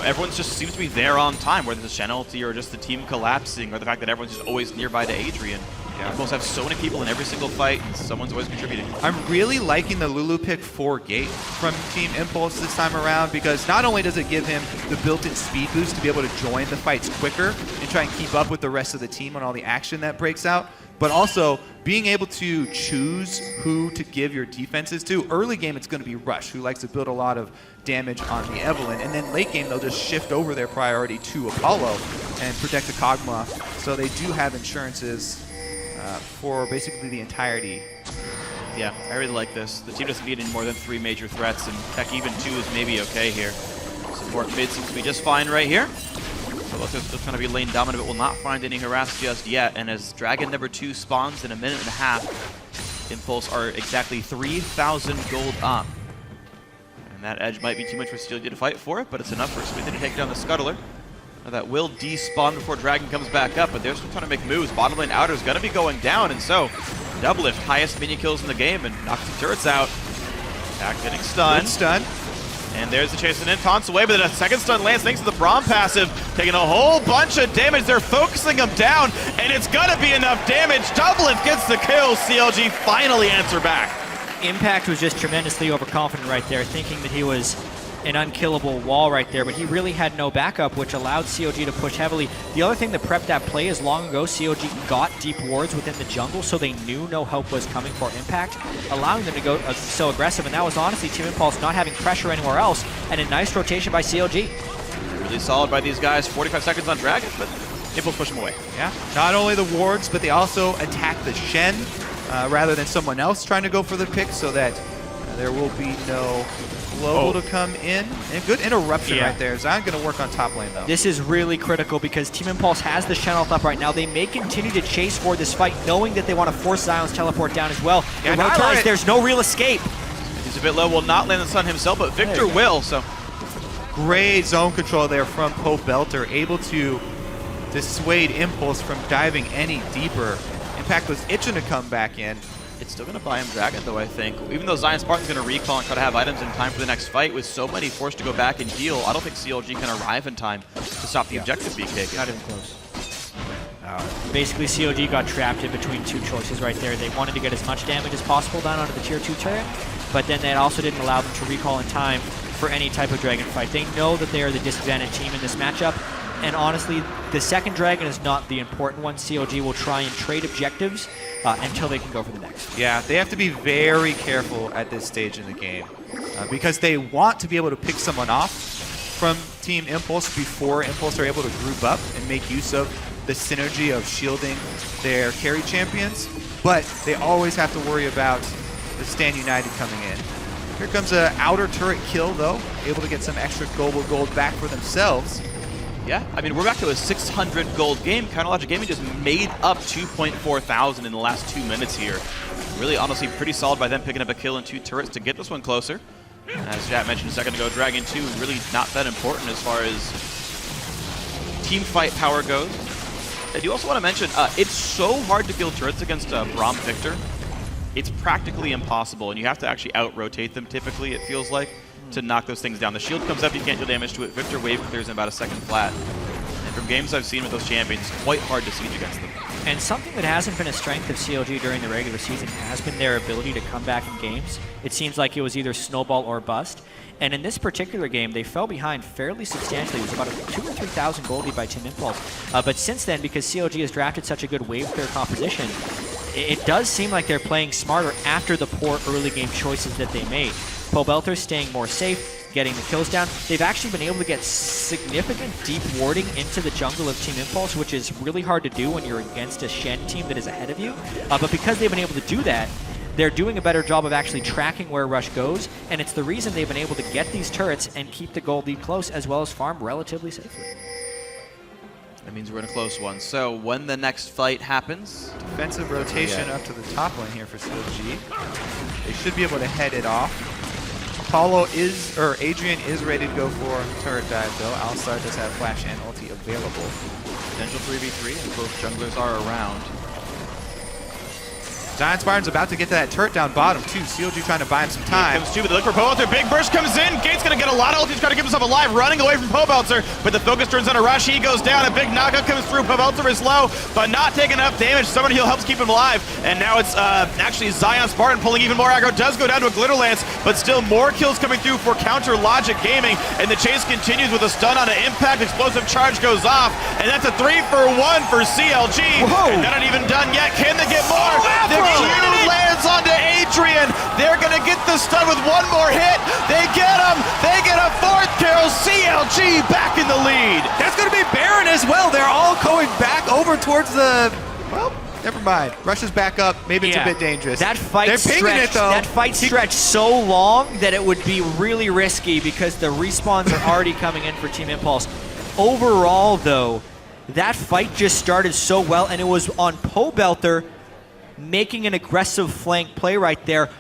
everyone just seems to be there on time, whether it's a penalty or just the team collapsing, or the fact that everyone's just always nearby to Adrian. Impulse have so many people in every single fight, and someone's always contributing. I'm really liking the Lulu pick for Gate from Team Impulse this time around, because not only does it give him the built-in speed boost to be able to join the fights quicker and try and keep up with the rest of the team on all the action that breaks out, but also being able to choose who to give your defenses to. Early game, it's going to be Rush, who likes to build a lot of damage on the Evelynn, and then late game, they'll just shift over their priority to Apollo and protect the Kog'Maw. So they do have insurances for basically the entirety. Yeah, I really like this. The team doesn't need any more than 3 major threats, and heck, even 2 is maybe okay here. Support mid seems to be just fine right here. So looks like it's going to be lane dominant, but will not find any harass just yet. And as Dragon number 2 spawns in a minute and a half, Impulse are exactly 3,000 gold up. And that edge might be too much for CLG to fight for it, but it's enough for Smithy to take down the Scuttler. Now that will despawn before Dragon comes back up, but they're still trying to make moves. Bottom lane outer is going to be going down, and so Doublelift, highest minion kills in the game, and knocks the turrets out. Attack getting stunned. Good stun. And there's the chasing in, taunts away, but then a second stun lands thanks to the Braum passive, taking a whole bunch of damage. They're focusing him down, and it's gonna be enough damage. Doublelift gets the kill. CLG finally answer back. Impact was just tremendously overconfident right there, thinking that he was an unkillable wall right there, but he really had no backup, which allowed CLG to push heavily. The other thing that prepped that play is long ago, CLG got deep wards within the jungle, so they knew no help was coming for Impact, allowing them to go so aggressive, and that was honestly Team Impulse not having pressure anywhere else, and a nice rotation by CLG. Really solid by these guys. 45 seconds on Dragon, but Impulse push him away. Yeah, not only the wards, but they also attack the Shen rather than someone else trying to go for the pick, so that there will be no global to come in. And good interruption right there. Zion going to work on top lane, though. This is really critical because Team Impulse has the Shen ult up right now. They may continue to chase for this fight, knowing that they want to force Zion's teleport down as well. They realize there's no real escape. He's a bit low, will not land the stun himself, but Victor will, so. Great zone control there from Pobelter, able to dissuade Impulse from diving any deeper. Impact was itching to come back in. It's still going to buy him Dragon, though, I think. Even though Zion Spartan's going to recall and try to have items in time for the next fight, with so many forced to go back and heal, I don't think CLG can arrive in time to stop the objective being taken. Not even close. Basically, CLG got trapped in between 2 choices right there. They wanted to get as much damage as possible down onto the tier 2 turret, but then that also didn't allow them to recall in time for any type of Dragon fight. They know that they are the disadvantaged team in this matchup, and honestly, the second Dragon is not the important one. CLG will try and trade objectives until they can go for the next. Yeah, they have to be very careful at this stage in the game because they want to be able to pick someone off from Team Impulse before Impulse are able to group up and make use of the synergy of shielding their carry champions, but they always have to worry about the Stand United coming in. Here comes an outer turret kill, though, able to get some extra gold back for themselves. Yeah, I mean, we're back to a 600 gold game. Counterlogic Gaming just made up 2.4 thousand in the last 2 minutes here. Really, honestly, pretty solid by them picking up a kill and 2 turrets to get this one closer. As Jack mentioned a second ago, Dragon 2 really not that important as far as team fight power goes. I do also want to mention, it's so hard to kill turrets against Braum Victor. It's practically impossible, and you have to actually out-rotate them typically, it feels like, to knock those things down. The shield comes up, you can't do damage to it. Victor wave clears in about a second flat. And from games I've seen with those champions, it's quite hard to siege against them. And something that hasn't been a strength of CLG during the regular season has been their ability to come back in games. It seems like it was either snowball or bust. And in this particular game, they fell behind fairly substantially. It was about a 2,000 or 3,000 gold lead by Team Impulse. But since then, because CLG has drafted such a good wave clear composition, it does seem like they're playing smarter after the poor early game choices that they made. Pobelter staying more safe, getting the kills down. They've actually been able to get significant deep warding into the jungle of Team Impulse, which is really hard to do when you're against a Shen team that is ahead of you. But because they've been able to do that, they're doing a better job of actually tracking where Rush goes, and it's the reason they've been able to get these turrets and keep the gold lead close, as well as farm relatively safely. That means we're in a close one. So when the next fight happens, defensive rotation up to the top lane here for CLG. They should be able to head it off. Adrian is ready to go for turret dive though. Alistar does have flash and ulti available. Potential 3v3, and both junglers are around. Giant Spartan's about to get to that turret down bottom too. CLG trying to buy him some time. Here comes two, but they look for Pobelter. Big burst comes in. Gate's gonna get a lot of ulti. He's trying to keep himself alive, running away from Pobelter. But the focus turns on a Rush. He goes down. A big knockout comes through. Pobelter is low, but not taking enough damage. Someone heal helps keep him alive. And now it's actually Zion Spartan pulling even more aggro. Does go down to a Glitter Lance, but still more kills coming through for Counter Logic Gaming. And the chase continues with a stun on an impact. Explosive charge goes off, and that's a 3-for-1 for CLG. Whoa. And they're not even done yet. Can they get more? The Q lands onto Adrian. They're gonna get the stun with one more hit. They get him. They get a fourth kill. CLG back in the lead. That's going to be Baron as well. They're all going back over towards the... Well, never mind. Rush is back up. Maybe it's a bit dangerous. That fight stretched so long that it would be really risky because the respawns are already coming in for Team Impulse. Overall, though, that fight just started so well, and it was on Pobelter making an aggressive flank play right there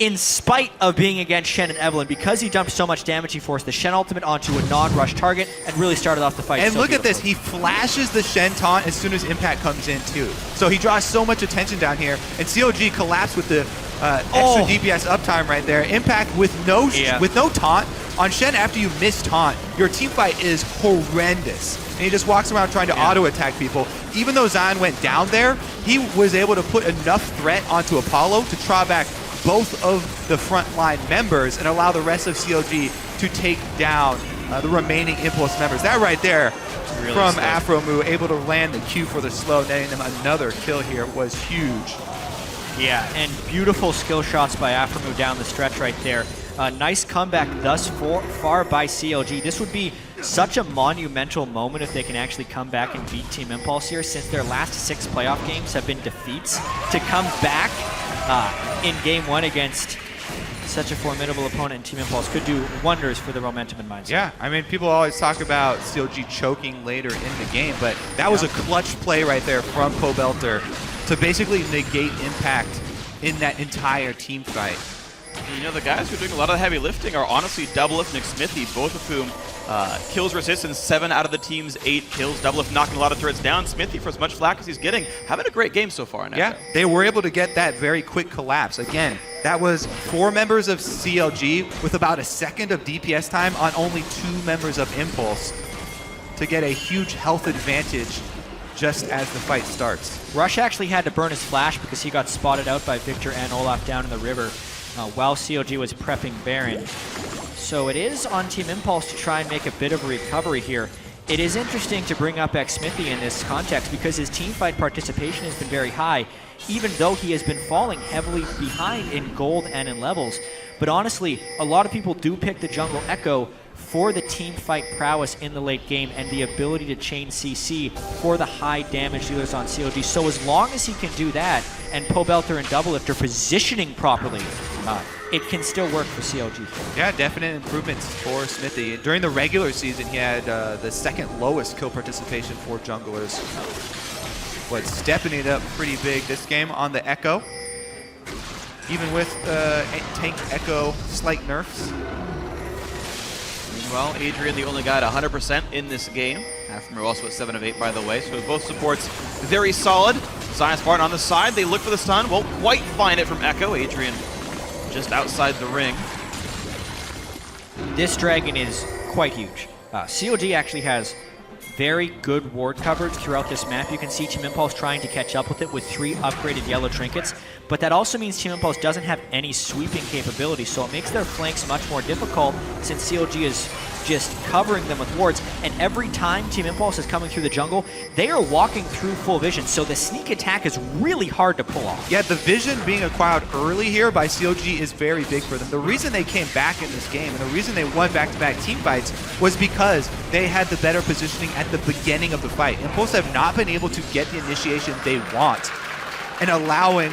in spite of being against Shen and Evelynn. Because he dumped so much damage, he forced the Shen ultimate onto a non-rush target and really started off the fight. And look at this, he flashes the Shen taunt as soon as Impact comes in too. So he draws so much attention down here, and CLG collapsed with the extra DPS uptime right there. Impact with no taunt. On Shen, after you miss taunt, your team fight is horrendous. And he just walks around trying to auto-attack people. Even though Zion went down there, he was able to put enough threat onto Apollo to draw back both of the frontline members and allow the rest of CLG to take down the remaining Impulse members. That right there really from Afromu, able to land the Q for the slow, netting them another kill here, was huge. Yeah, and beautiful skill shots by Afromu down the stretch right there. Nice comeback thus far by CLG. This would be such a monumental moment if they can actually come back and beat Team Impulse here, since their last 6 playoff games have been defeats. To come back in Game 1 against such a formidable opponent in Team Impulse could do wonders for the momentum and mindset. Yeah, I mean, people always talk about CLG choking later in the game, but that was a clutch play right there from Pobelter to basically negate Impact in that entire team fight. You know, the guys who are doing a lot of the heavy lifting are honestly Doublelift and Smithy, both of whom kills resistance 7 out of the team's 8 kills. Doublelift knocking a lot of turrets down. Smithy, for as much flack as he's getting, having a great game so far. Yeah, they were able to get that very quick collapse. Again, that was 4 members of CLG with about a second of DPS time on only 2 members of Impulse to get a huge health advantage just as the fight starts. Rush actually had to burn his flash because he got spotted out by Victor and Olaf down in the river while CLG was prepping Baron. So it is on Team Impulse to try and make a bit of a recovery here. It is interesting to bring up Xmithy in this context because his team fight participation has been very high, even though he has been falling heavily behind in gold and in levels. But honestly, a lot of people do pick the jungle Echo for the team fight prowess in the late game and the ability to chain CC for the high damage dealers on CLG. So as long as he can do that, and Pobelter and Doublelift are positioning properly, it can still work for CLG. Yeah, definite improvements for Smithy. During the regular season, he had the second lowest kill participation for junglers. But stepping it up pretty big this game on the Echo. Even with Tank Echo slight nerfs. Well, Adrian, the only guy at 100% in this game. Afromu also at 7 of 8, by the way. So both supports very solid. Zion Spartan on the side. They look for the stun. Won't quite find it from Echo. Adrian just outside the ring. This dragon is quite huge. CLG actually has very good ward coverage throughout this map. You can see Team Impulse trying to catch up with it with 3 upgraded yellow trinkets, but that also means Team Impulse doesn't have any sweeping capability, so it makes their flanks much more difficult since CLG is just covering them with wards, and every time Team Impulse is coming through the jungle, they are walking through full vision, so the sneak attack is really hard to pull off. Yeah, the vision being acquired early here by CLG is very big for them. The reason they came back in this game and the reason they won back-to-back team fights was because they had the better positioning at the beginning of the fight. Impulse have not been able to get the initiation they want, and allowing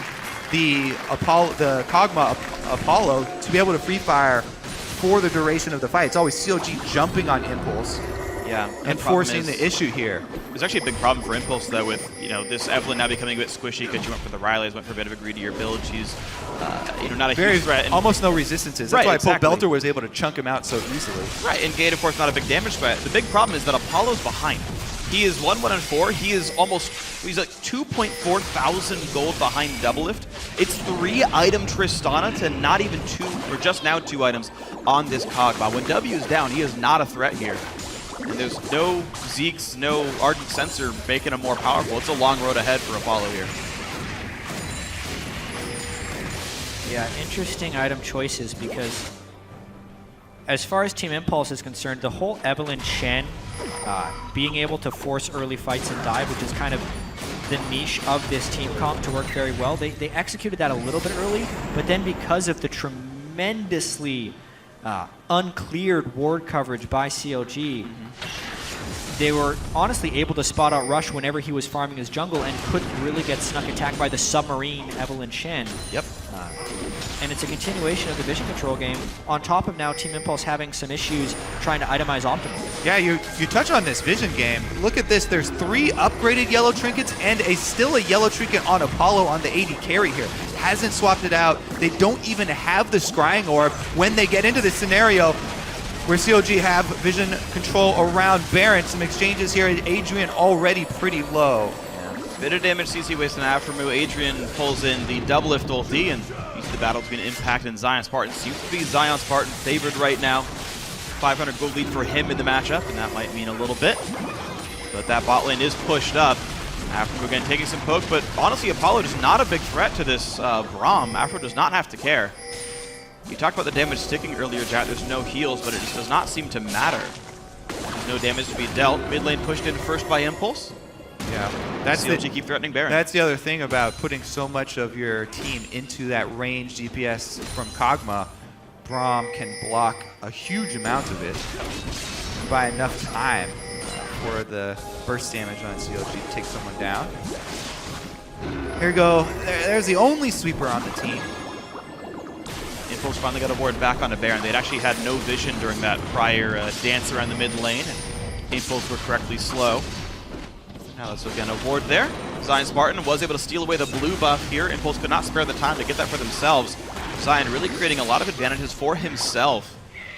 the Kog'Maw Apollo to be able to free fire for the duration of the fight. It's always CLG jumping on Impulse. Yeah, and forcing the issue here. There's actually a big problem for Impulse though with this Evelynn now becoming a bit squishy because she went for the Rileys, went for a bit of a greedier build. She's not a huge threat. And almost no resistances. That's why Belter was able to chunk him out so easily. Right, and Gate of course not a big damage threat. The big problem is that Apollo's behind. He is 1-1-4. He is he's like 2.4 thousand gold behind Doublelift. It's 3 item Tristana to not even 2, or just now 2 items on this Kog'Maw. When W is down, he is not a threat here. And there's no Zeke's, no Ardent Sensor making him more powerful. It's a long road ahead for Apollo here. Yeah, interesting item choices because as far as Team Impulse is concerned, the whole Evelynn Shen being able to force early fights and dive, which is kind of the niche of this team comp, to work very well. They executed that a little bit early, but then because of the tremendously uncleared ward coverage by CLG, they were honestly able to spot out Rush whenever he was farming his jungle and couldn't really get snuck attacked by the submarine Evelynn Shen. Yep. And it's a continuation of the vision control game, on top of now Team Impulse having some issues trying to itemize optimal. Yeah, you touch on this vision game. Look at this. There's 3 upgraded yellow trinkets and still a yellow trinket on Apollo on the AD carry here. Hasn't swapped it out. They don't even have the scrying orb when they get into this scenario where CLG have vision control around Baron. Some exchanges here. Adrian already pretty low. Bit of damage CC waste on Aftermoo. Adrian pulls in the Doublelift ulti, and you see the battle between Impact and Zion Spartan. Seems to be Zion Spartan favored right now. 500 gold lead for him in the matchup, and that might mean a little bit. But that bot lane is pushed up. Aftermoo again taking some poke, but honestly Apollo is not a big threat to this Braum. Afro does not have to care. You talked about the damage sticking earlier, Jack. There's no heals, but it just does not seem to matter. There's no damage to be dealt. Mid lane pushed in first by Impulse. Yeah, that's CLG keep threatening Baron. That's the other thing about putting so much of your team into that range DPS from Kog'Maw. Braum can block a huge amount of it by enough time for the burst damage on CLG to take someone down. Here we go. There's the only sweeper on the team. Impulse finally got a ward back onto Baron. They'd actually had no vision during that prior dance around the mid lane, and Impulse were correctly slow. Now let's look again, a ward there. Zion Spartan was able to steal away the blue buff here. Impulse could not spare the time to get that for themselves. Zion really creating a lot of advantages for himself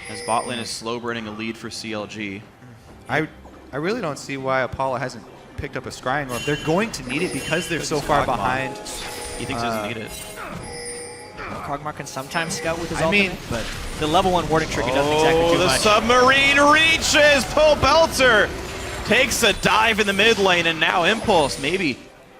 as bot lane is slow burning a lead for CLG. I really don't see why Apollo hasn't picked up a scrying orb. They're going to need it because they're so far behind. He thinks he doesn't need it. Kog'Maw can sometimes scout with his ultimate, but the level 1 warding trigger doesn't exactly do the much. submarine reaches! Pull Belter takes a dive in the mid lane, and now Impulse maybe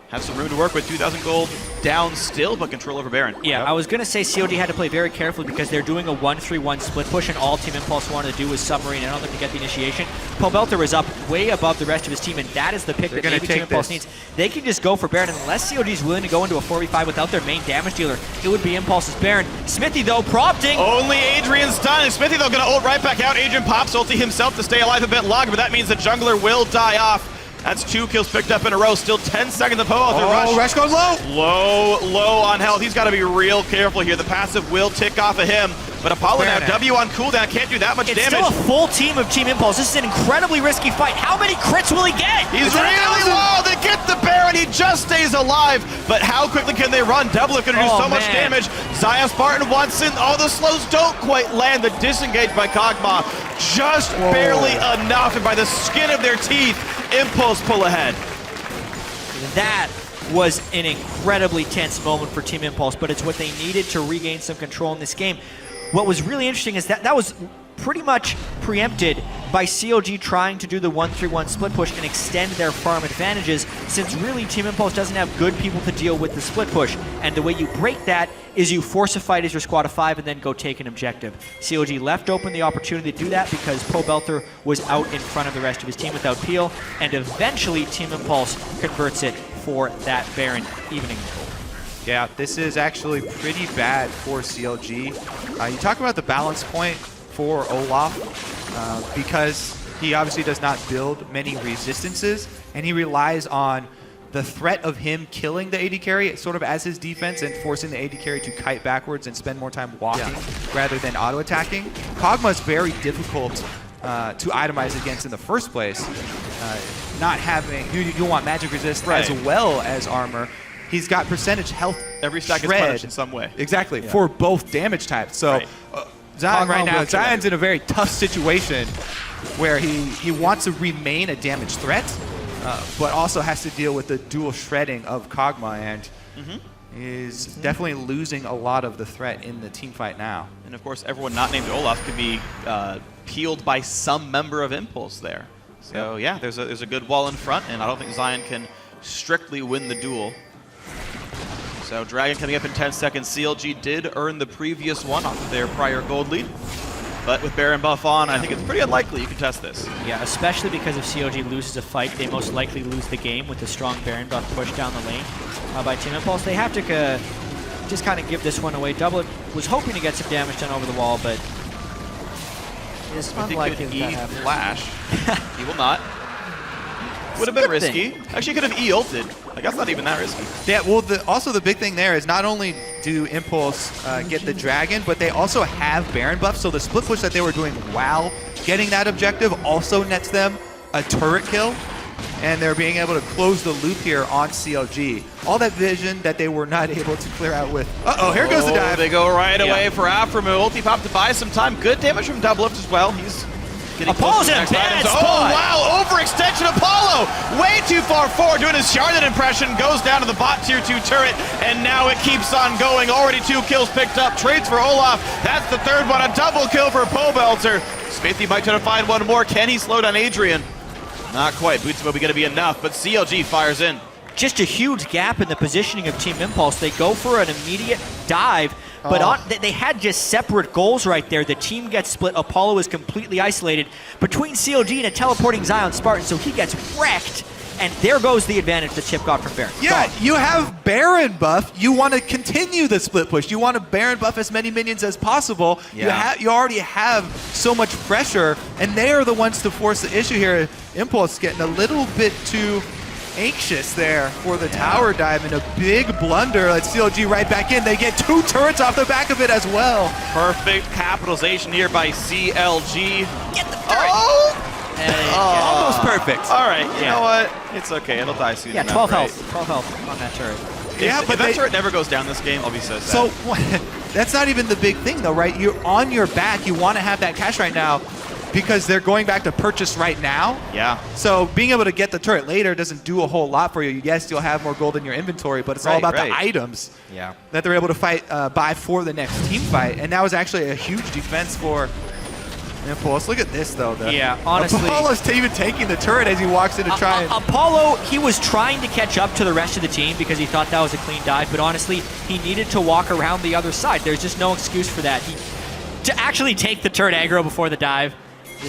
have some room to work with. 2,000 gold down still, but control over Baron. Yeah, I was going to say CLG had to play very carefully because they're doing a 1-3-1 split push, and all Team Impulse wanted to do was submarine in on them to get the initiation. Belter is up way above the rest of his team, and that is the pick that maybe Team Impulse needs. They can just go for Baron, and unless CLG is willing to go into a 4v5 without their main damage dealer, it would be Impulse's Baron. Smithy, though, prompting. Only Adrian's done. Smithy, though, going to ult right back out. Adrian pops ulti himself to stay alive a bit longer, but that means the jungler will die off. That's 2 kills picked up in a row. Still 10 seconds to pull out the rush. Rush goes low. Low on health. He's got to be real careful here. The passive will tick off of him. But Apollo now, W on cooldown, can't do that much damage. It's still a full team of Team Impulse. This is an incredibly risky fight. How many crits will he get? He's really low. They get the Baron. He just stays alive. But how quickly can they run? Doublelift going to do so much damage. Zion Spartan wants in. All the slows don't quite land. The disengage by Kog'Maw just barely enough. And by the skin of their teeth, Impulse pull ahead. That was an incredibly tense moment for Team Impulse, but it's what they needed to regain some control in this game. What was really interesting is that was pretty much preempted by CLG trying to do the 1-3-1 split push and extend their farm advantages. since really Team Impulse doesn't have good people to deal with the split push. And the way you break that is you force a fight as your squad of 5 and then go take an objective. CLG left open the opportunity to do that because Pobelter was out in front of the rest of his team without peel, and eventually Team Impulse converts it for that Baron evening goal. Yeah, this is actually pretty bad for CLG. You talk about the balance point for Olaf because he obviously does not build many resistances, and he relies on the threat of him killing the AD carry sort of as his defense and forcing the AD carry to kite backwards and spend more time walking rather than auto-attacking. Kog'Maw's very difficult to itemize against in the first place. Not having, you want magic resist as well as armor. He's got percentage health. Every stack is punished in some way. Exactly, for both damage types. So Zion right now, Zion's in a very tough situation where he wants to remain a damage threat, but also has to deal with the dual shredding of Kog'Maw, and is definitely losing a lot of the threat in the team fight now. And of course, everyone not named Olaf could be peeled by some member of Impulse there. So yeah, there's a good wall in front, and I don't think Zion can strictly win the duel. So Dragon coming up in 10 seconds. CLG did earn the previous one off of their prior gold lead. But with Baron buff on, I think it's pretty unlikely you can test this. Yeah, especially because if CLG loses a fight, they most likely lose the game with the strong Baron buff push down the lane by Team Impulse. They have to just kind of give this one away. Doublet was hoping to get some damage done over the wall, but it's unlikely that happens. Flash. He will not. Would have been risky. Actually, could have E-ulted. Like, that's not even that risky. Yeah, well, also the big thing there is not only do Impulse get the Dragon, but they also have Baron buff, so the split push that they were doing while getting that objective also nets them a turret kill, and they're being able to close the loop here on CLG. All that vision that they were not able to clear out with. Uh-oh, here goes the dive. They go right away for Aframu. Ulti pop to buy some time. Good damage from Double Lift as well. He's Apollo's in a bad spot. Oh, wow, overextension Apollo. Way too far forward, doing his Charlotte impression. Goes down to the bot tier 2 turret, and now it keeps on going. Already 2 kills picked up. Trades for Olaf. That's the third one. A double kill for Pobelter. Smithy might try to find one more. Can he slow down Adrian? Not quite. Boots will be going to be enough, but CLG fires in. Just a huge gap in the positioning of Team Impulse. They go for an immediate dive, but they had just separate goals right there. The team gets split. Apollo is completely isolated between CLG and a teleporting Zion Spartan, so he gets wrecked. And there goes the advantage that Chip got from Baron. Yeah, you have Baron buff. You want to continue the split push. You want to Baron buff as many minions as possible. Yeah. You already have so much pressure, and they are the ones to force the issue here. Impulse getting a little bit too anxious there for the tower dive, and a big blunder. Let's CLG right back in. They get 2 turrets off the back of it as well. Perfect capitalization here by CLG. Get the turret! Almost perfect. All right, you know what? It's okay. It'll die soon. Yeah, 12 health. 12 health on that turret. If that turret never goes down this game, I'll be so sad. So that's not even the big thing, though, right? You're on your back. You want to have that cash right now because they're going back to purchase right now. Yeah. So being able to get the turret later doesn't do a whole lot for you. Yes, you'll have more gold in your inventory, but it's all about the items that they're able to buy for the next team fight. And that was actually a huge defense for Impulse. Look at this, though. Honestly. Apollo's even taking the turret as he walks in to try and... Apollo, he was trying to catch up to the rest of the team because he thought that was a clean dive, but honestly, he needed to walk around the other side. There's just no excuse for that. To actually take the turret aggro before the dive.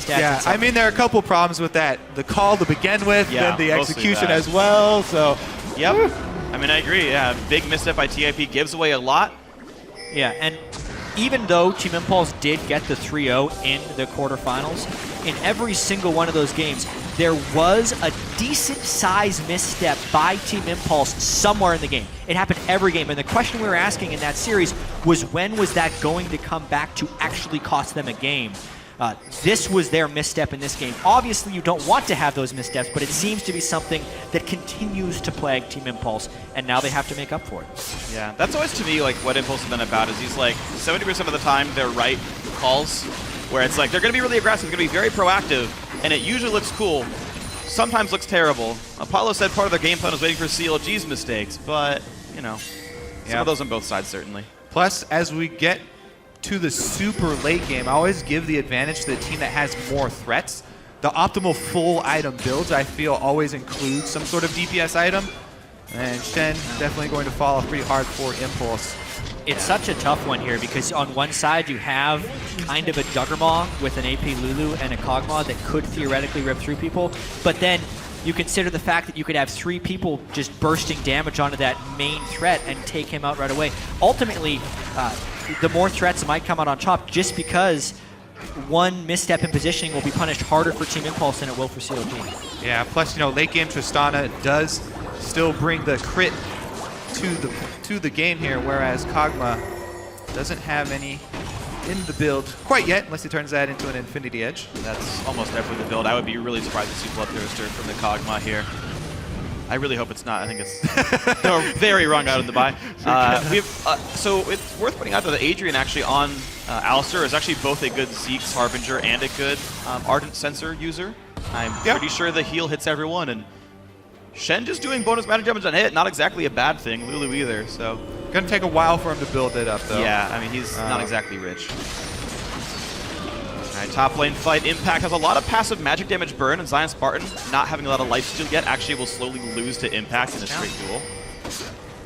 I mean, there are a couple problems with that. The call to begin with, then the execution as well, so... Yep. I mean, I agree. Yeah, big misstep by TIP gives away a lot. Yeah, and even though Team Impulse did get the 3-0 in the quarterfinals, in every single one of those games, there was a decent-sized misstep by Team Impulse somewhere in the game. It happened every game, and the question we were asking in that series was when was that going to come back to actually cost them a game? This was their misstep in this game. Obviously, you don't want to have those missteps, but it seems to be something that continues to plague Team Impulse, and now they have to make up for it. Yeah, that's always to me like what Impulse has been about. Is he's like 70% of the time they're right calls, where it's like they're going to be really aggressive, going to be very proactive, and it usually looks cool. Sometimes looks terrible. Apollo said part of their game plan was waiting for CLG's mistakes, but you know, some of those on both sides certainly. Plus, as we get to the super late game, I always give the advantage to the team that has more threats. the optimal full item builds, I feel, always include some sort of DPS item. And Shen definitely going to fall off pretty hard for Impulse. It's such a tough one here because on one side you have kind of a Juggermaw with an AP Lulu and a Kog'Maw that could theoretically rip through people, but then you consider the fact that you could have 3 people just bursting damage onto that main threat and take him out right away. Ultimately, the more threats might come out on top just because one misstep in positioning will be punished harder for Team Impulse than it will for CLG. Yeah, plus, late game Tristana does still bring the crit to the game here, whereas Kog'Maw doesn't have any in the build quite yet, unless he turns that into an Infinity Edge. That's almost definitely the build. I would be really surprised to see Bloodthirster from the Kog'Maw here. I really hope it's not. I think it's they're very wrong out of the buy. So it's worth pointing out that Adrian actually on Alistar is actually both a good Zeke's Harbinger and a good Ardent Sensor user. I'm pretty sure the heal hits everyone, and Shen just doing bonus magic damage on hit, not exactly a bad thing. Lulu either, so. Gonna take a while for him to build it up, though. Yeah, I mean, he's not exactly rich. All right, top lane fight. Impact has a lot of passive magic damage burn, and Zion Spartan, not having a lot of lifesteal yet, actually will slowly lose to Impact in a straight duel.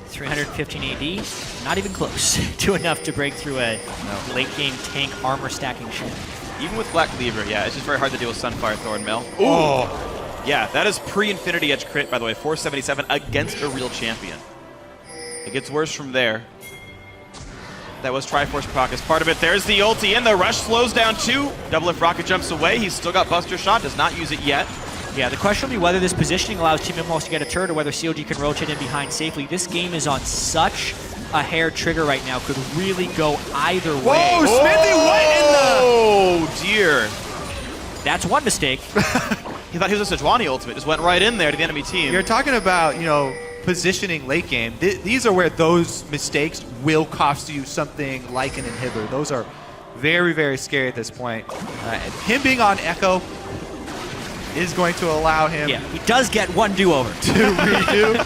315 AD, not even close to enough to break through a late game tank armor stacking Shen. Even with Black Cleaver, yeah, it's just very hard to deal with Sunfire Thornmail. Ooh! Yeah, that is pre-Infinity Edge crit, by the way, 477 against a real champion. It gets worse from there. That was Triforce proc as part of it. There's the ulti in. The rush slows down too. Double if Rocket jumps away. He's still got Buster Shot, does not use it yet. Yeah, the question will be whether this positioning allows Team Impulse to get a turret or whether CLG can rotate in behind safely. This game is on such a hair trigger right now. Could really go either way. Whoa, Smithy went in the... Oh, dear. That's one mistake. He thought he was a Sejuani ultimate. Just went right in there to the enemy team. You're talking about, positioning late game. These are where those mistakes will cost you something like an inhibitor. Those are very, very scary at this point. And him being on Echo is going to allow him... Yeah, he does get one do-over. ...to redo.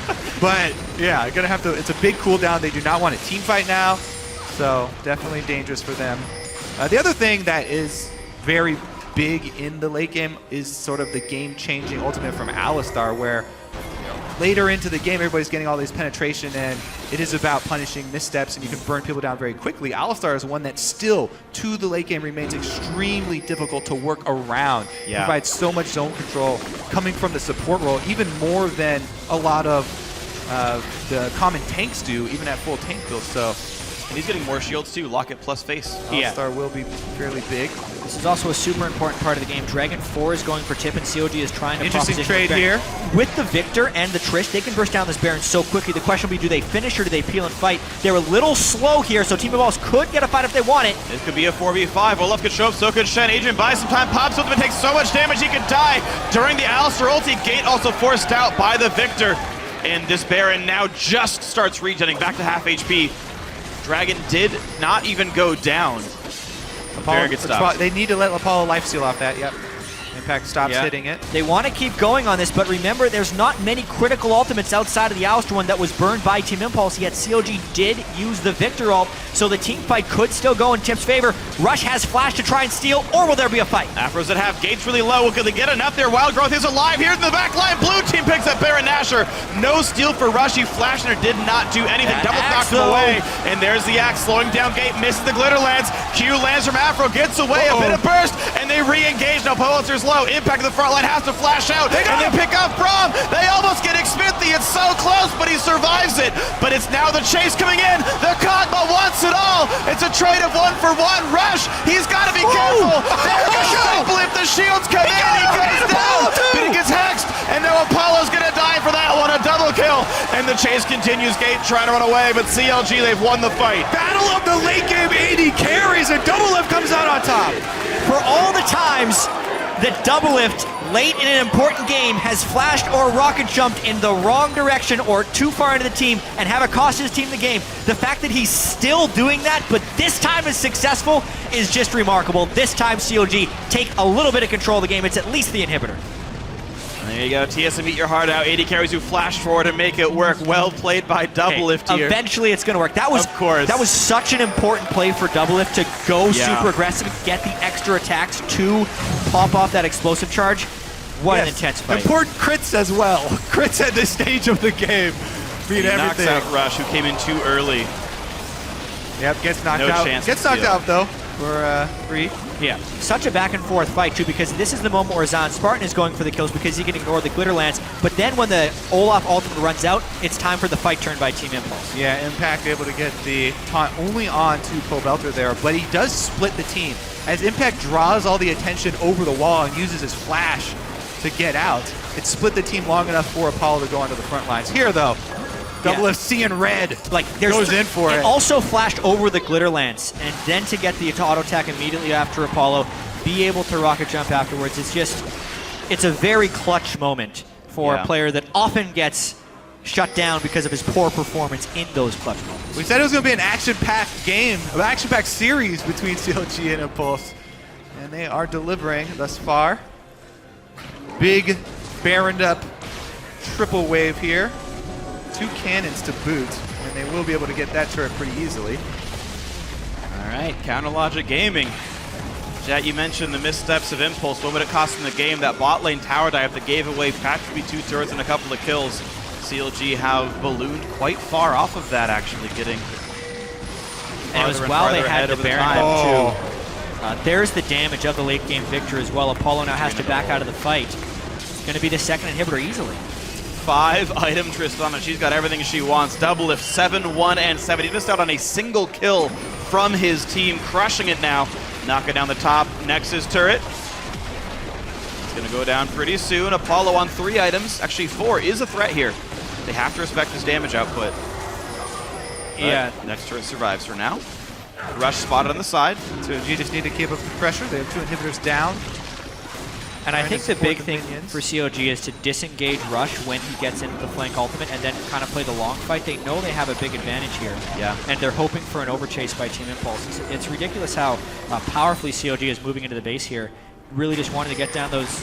But, yeah, gonna have to... It's a big cooldown. They do not want a team fight now. So, definitely dangerous for them. The other thing that is very big in the late game is sort of the game-changing ultimate from Alistar, where later into the game, everybody's getting all this penetration, and it is about punishing missteps, and you can burn people down very quickly. Alistar is one that still, to the late game, remains extremely difficult to work around. Yeah. Provides so much zone control coming from the support role, even more than a lot of the common tanks do, even at full tank build. So. And he's getting more shields too. Locket plus face. Alistar will be fairly big. This is also a super important part of the game. Dragon 4 is going for tip, and CLG is trying to Interesting trade here. With the Victor and the Trish, they can burst down this Baron so quickly. The question will be, do they finish or do they peel and fight? They're a little slow here, so Team Impulse could get a fight if they want it. This could be a 4v5. Olaf could show up, so could Shen. Adrian buys some time, pops ultimate, takes so much damage he could die during the Alistar ulti. Gate also forced out by the Victor. And this Baron now just starts regenerating back to half HP. Dragon did not even go down. Very good stuff. They need to let Apollo lifesteal off that, yep. Impact stops hitting it. They want to keep going on this, but remember, there's not many critical ultimates outside of the Alistar one that was burned by Team Impulse, yet CLG did use the Victor ult, so the team fight could still go in Tip's favor. Rush has Flash to try and steal, or will there be a fight? Afros at half, Gate's really low. Will they get enough there? Wild Growth is alive here in the back line. Blue team picks up Baron Nashor. No steal for Rush. He flashed and did not do anything. Double knocks him away. And there's the axe slowing down Gate, misses the glitter lance. Q lands from Afro, gets away, a bit of burst, and they re-engage. Now Pulitzer's low. Impact of the front line has to flash out, and they pick up Braum. They almost get Xmithie. It's so close, but he survives it. But it's now the chase coming in. The Kog'Maw wants it all. It's a trade of 1-for-1. Rush, he's got to be careful. There goes Double if the shields come in. He goes down, but he gets hexed, and now Apollo's going to die for that one. A double kill, and the chase continues. Gate trying to run away, but CLG, they've won the fight. Battle of the late game AD carries, and Double Lift comes out on top. For all the times that Double Lift late in an important game has flashed or rocket jumped in the wrong direction or too far into the team and have it cost his team the game, the fact that he's still doing that, but this time is successful, is just remarkable. This time CLG take a little bit of control of the game. It's at least the inhibitor. There you go, TSM eat your heart out. 80 carries who flash forward and make it work. Well played by Double Lift here. Eventually it's going to work. That was, of course. That was such an important play for Double Lift to go super aggressive, get the extra attacks to pop off that explosive charge. What an Yes. intense fight. Important crits as well. Crits at this stage of the game mean He knocks everything. out Rush, who came in too early. Yep, gets knocked No out. chance Gets for knocked Seal. out though for Free. Yeah, such a back and forth fight too, because this is the moment where Zan Spartan is going for the kills because he can ignore the glitter lance. But then when the Olaf ultimate runs out, it's time for the fight turn by Team Impulse. Yeah, Impact able to get the taunt only on to Pobelter there, but he does split the team. As Impact draws all the attention over the wall and uses his flash to get out, it split the team long enough for Apollo to go onto the front lines. Here though, Double FC in red goes in for it. Also flashed over the glitter lance, and then to get the auto attack immediately after Apollo, be able to rocket jump afterwards. It's a very clutch moment for a player that often gets shut down because of his poor performance in those clutch moments. We said it was going to be an action-packed game, an action-packed series between CLG and Impulse, and they are delivering thus far. Big, Baroned-up triple wave here. 2 cannons to boot, and they will be able to get that turret pretty easily. All right, Counter Logic Gaming. Jet, you mentioned the missteps of Impulse. What would it cost in the game? That bot lane tower dive that gave away practically 2 turrets and a couple of kills. CLG have ballooned quite far off of that, actually getting And it was while they had the Baron too. There's the damage of the late game victor as well. Apollo now has to back out of the fight. It's going to be the second inhibitor easily. 5-item Tristana. She's got everything she wants. Double lift, 7, 1, and 7. He missed out on a single kill from his team, crushing it now. Knocking down the top Nexus turret. It's going to go down pretty soon. Apollo on 3 items, actually 4, is a threat here. They have to respect his damage output. Yeah. Next turret survives for now. Rush spotted on the side. So you just need to keep up the pressure. They have 2 inhibitors down. And I think the big thing minions. for CLG is to disengage Rush when he gets into the flank ultimate and then kind of play the long fight. They know they have a big advantage here. Yeah. And they're hoping for an overchase by Team Impulse. It's ridiculous how powerfully CLG is moving into the base here. Really just wanting to get down those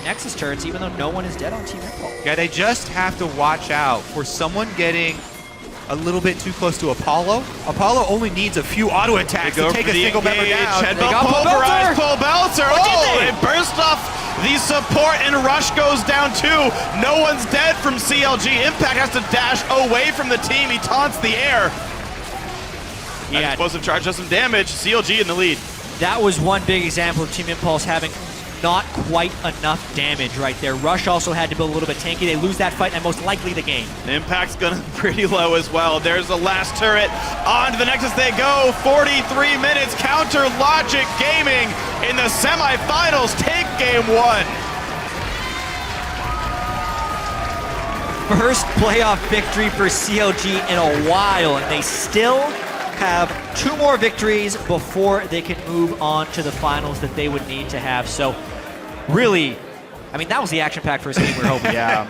Nexus turrets even though no one is dead on Team Impulse. Yeah, they just have to watch out for someone getting a little bit too close to Apollo. Apollo only needs a few auto attacks to take a single member down. Headbutt pulverized Pobelter. Oh, they burst off the support and Rush goes down too. No one's dead from CLG. Impact has to dash away from the team. He taunts the air. That explosive charge does some damage. CLG in the lead. That was one big example of Team Impulse having not quite enough damage right there. Rush also had to build a little bit tanky. They lose that fight and most likely the game. Impact's gonna be pretty low as well. There's the last turret. On to the Nexus they go. 43 minutes. Counter Logic Gaming in the semifinals take game 1. First playoff victory for CLG in a while, and they still have 2 more victories before they can move on to the finals that they would need to have. So really, I mean, that was the action-packed first game we were hoping. Yeah,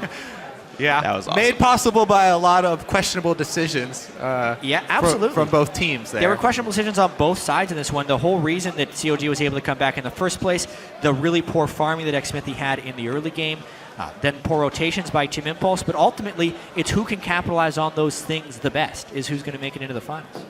That was awesome. Made possible by a lot of questionable decisions. Yeah, absolutely. From both teams there. There were questionable decisions on both sides in this one. The whole reason that CLG was able to come back in the first place, the really poor farming that Xsmithy had in the early game, then poor rotations by Team Impulse, but ultimately it's who can capitalize on those things the best is who's going to make it into the finals.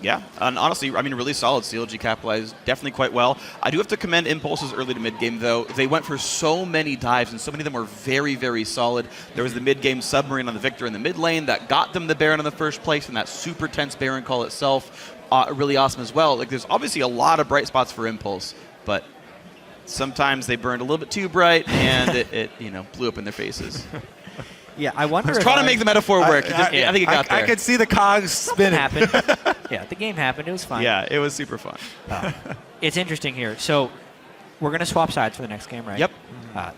Yeah, and honestly, I mean, really solid. CLG capitalized definitely quite well. I do have to commend Impulse's early to mid-game, though. They went for so many dives, and so many of them were very, very solid. There was the mid-game submarine on the Victor in the mid lane that got them the Baron in the first place, and that super tense Baron call itself, really awesome as well. Like, there's obviously a lot of bright spots for Impulse, but sometimes they burned a little bit too bright, and it blew up in their faces. Yeah, I wonder. I was trying to make the metaphor work. I think it got there. I could see the cogs spinning. Happened. Yeah, the game happened. It was fine. Yeah, it was super fun. It's interesting here. So we're going to swap sides for the next game, right? Yep.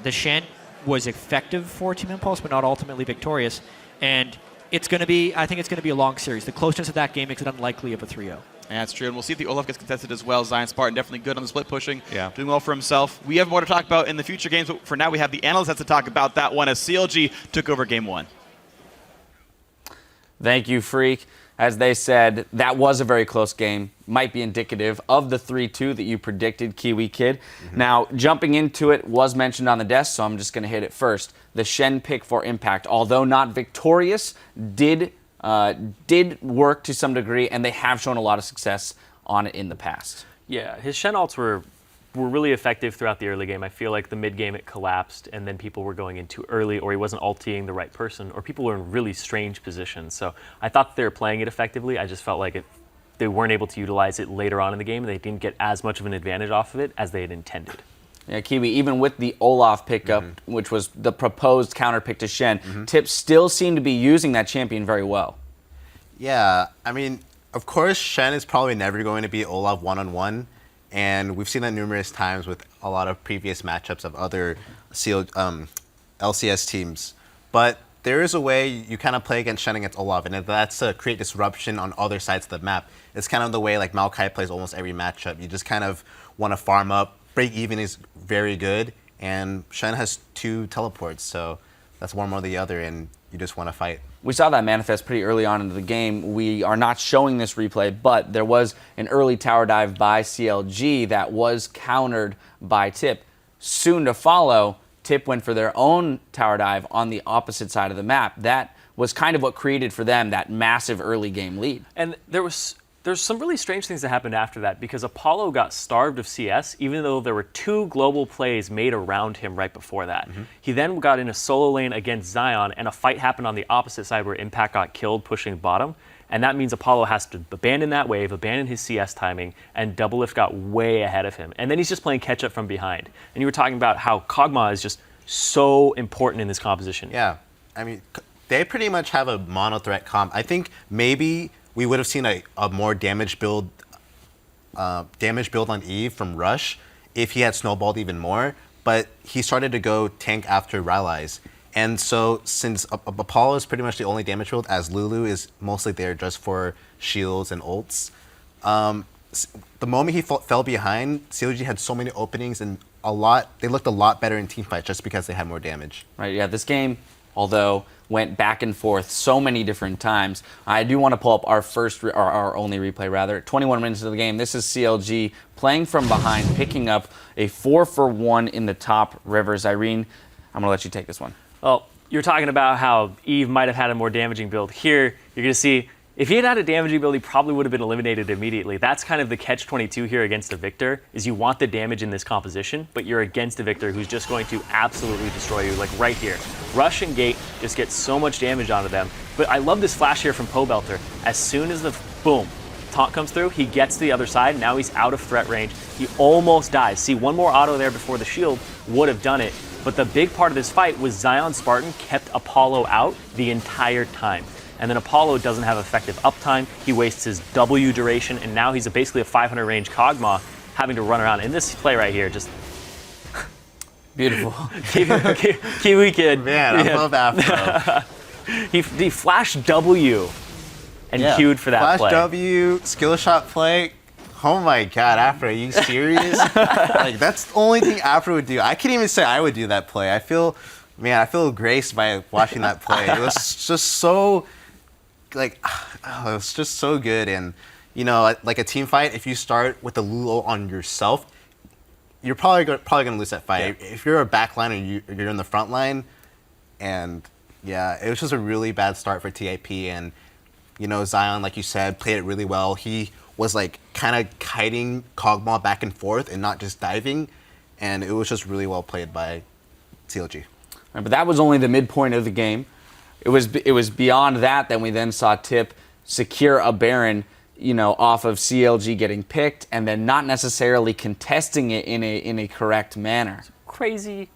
The Shen was effective for Team Impulse, but not ultimately victorious. And it's going to be, I think it's going to be a long series. The closeness of that game makes it unlikely of a 3-0. Yeah, that's true. And we'll see if the Olaf gets contested as well. Zion Spartan definitely good on the split pushing. Yeah. Doing well for himself. We have more to talk about in the future games, but for now we have the analysts to talk about that one as CLG took over game 1. Thank you, Freak. As they said, that was a very close game. Might be indicative of the 3-2 that you predicted, Kiwi Kid. Now, jumping into it was mentioned on the desk, so I'm just going to hit it first. The Shen pick for Impact, although not victorious, did work to some degree, and they have shown a lot of success on it in the past. Yeah, his Shen alts were were really effective throughout the early game. I feel like the mid game it collapsed, and then people were going in too early, or he wasn't ultiing the right person, or people were in really strange positions. So I thought they were playing it effectively. I just felt like they weren't able to utilize it later on in the game, and they didn't get as much of an advantage off of it as they had intended. Yeah, Kiwi, even with the Olaf pickup, which was the proposed counter pick to Shen, TIP still seemed to be using that champion very well. Yeah, I mean, of course, Shen is probably never going to be Olaf one-on-one, and we've seen that numerous times with a lot of previous matchups of other LCS teams. But there is a way you kind of play against Shen against Olaf, and that's to create disruption on other sides of the map. It's kind of the way like Maokai plays almost every matchup. You just kind of want to farm up. Break even is very good, and Shen has 2 teleports, so that's one more than the other, and you just want to fight. We saw that manifest pretty early on into the game. We are not showing this replay, but there was an early tower dive by CLG that was countered by TIP. Soon to follow, TIP went for their own tower dive on the opposite side of the map. That was kind of what created for them that massive early game lead. And there's some really strange things that happened after that, because Apollo got starved of CS, even though there were 2 global plays made around him right before that. He then got in a solo lane against Zion, and a fight happened on the opposite side where Impact got killed pushing bottom. And that means Apollo has to abandon that wave, abandon his CS timing, and Doublelift got way ahead of him. And then he's just playing catch up from behind. And you were talking about how Kog'Maw is just so important in this composition. Yeah, I mean, they pretty much have a mono-threat comp. I think maybe we would have seen a more damage build on Eve from Rush if he had snowballed even more, but he started to go tank after Rylai's. And so since Apollo is pretty much the only damage build, as Lulu is mostly there just for shields and ults, the moment he fell behind, CLG had so many openings, and they looked a lot better in teamfights just because they had more damage. Right, yeah, this game, although went back and forth so many different times. I do want to pull up our only replay rather. 21 minutes of the game. This is CLG playing from behind, picking up a 4-for-1 in the top Rivers. Irene, I'm going to let you take this one. Well, you're talking about how Eve might have had a more damaging build. Here, you're going to see, if he had had a damaging build, he probably would have been eliminated immediately. That's kind of the catch-22 here against a Victor, is you want the damage in this composition, but you're against a Victor who's just going to absolutely destroy you, like right here. Rush and Gate just get so much damage onto them. But I love this flash here from Pobelter. As soon as the, boom, taunt comes through, he gets to the other side, now he's out of threat range. He almost dies. See, one more auto there before the shield would have done it. But the big part of this fight was Zion Spartan kept Apollo out the entire time. And then Apollo doesn't have effective uptime. He wastes his W duration, and now he's basically a 500 range Kog'Maw having to run around. In this play right here, just beautiful. Kiwi kid. Man, I love Afro. he flashed W and queued for that flash play. W, skill shot play. Oh my God, Afro, are you serious? Like, that's the only thing Afro would do. I can't even say I would do that play. I feel graced by watching that play. It was just so, it was just so good. And, you know, like a team fight, if you start with the Lulu on yourself, you're probably going to lose that fight. Yeah. If you're a backline or you're in the front line, and yeah, it was just a really bad start for TIP. And, you know, Zion, like you said, played it really well. He was like kind of kiting Kog'Maw back and forth and not just diving, and it was just really well played by CLG. Right, but that was only the midpoint of the game. It was beyond that we then saw TIP secure a Baron, you know, off of CLG getting picked, and then not necessarily contesting it in a correct manner. Crazy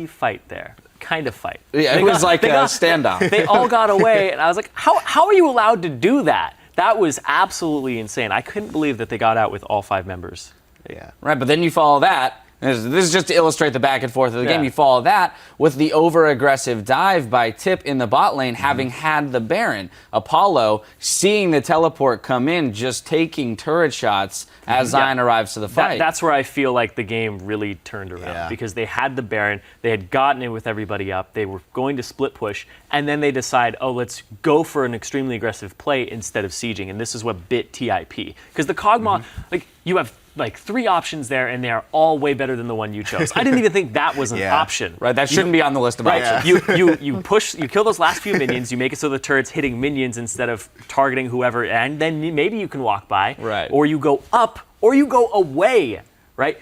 fight there. Kind of fight. Yeah, it was like a standoff. They all got away, and I was like, how are you allowed to do that? That was absolutely insane. I couldn't believe that they got out with all 5 members. Yeah. Right, but then you follow that. This is just to illustrate the back and forth of the game. You follow that with the over-aggressive dive by TIP in the bot lane, having had the Baron. Apollo seeing the teleport come in, just taking turret shots as Zion arrives to the fight. That's where I feel like the game really turned around, because they had the Baron, they had gotten in with everybody up, they were going to split push, and then they decide, oh, let's go for an extremely aggressive play instead of sieging, and this is what bit TIP. Because the Kog'Maw, like, you have like 3 options there, and they are all way better than the one you chose. I didn't even think that was an option. Right, that shouldn't be on the list of options. You kill those last few minions, you make it so the turret's hitting minions instead of targeting whoever, and then maybe you can walk by. Right. Or you go up, or you go away, right?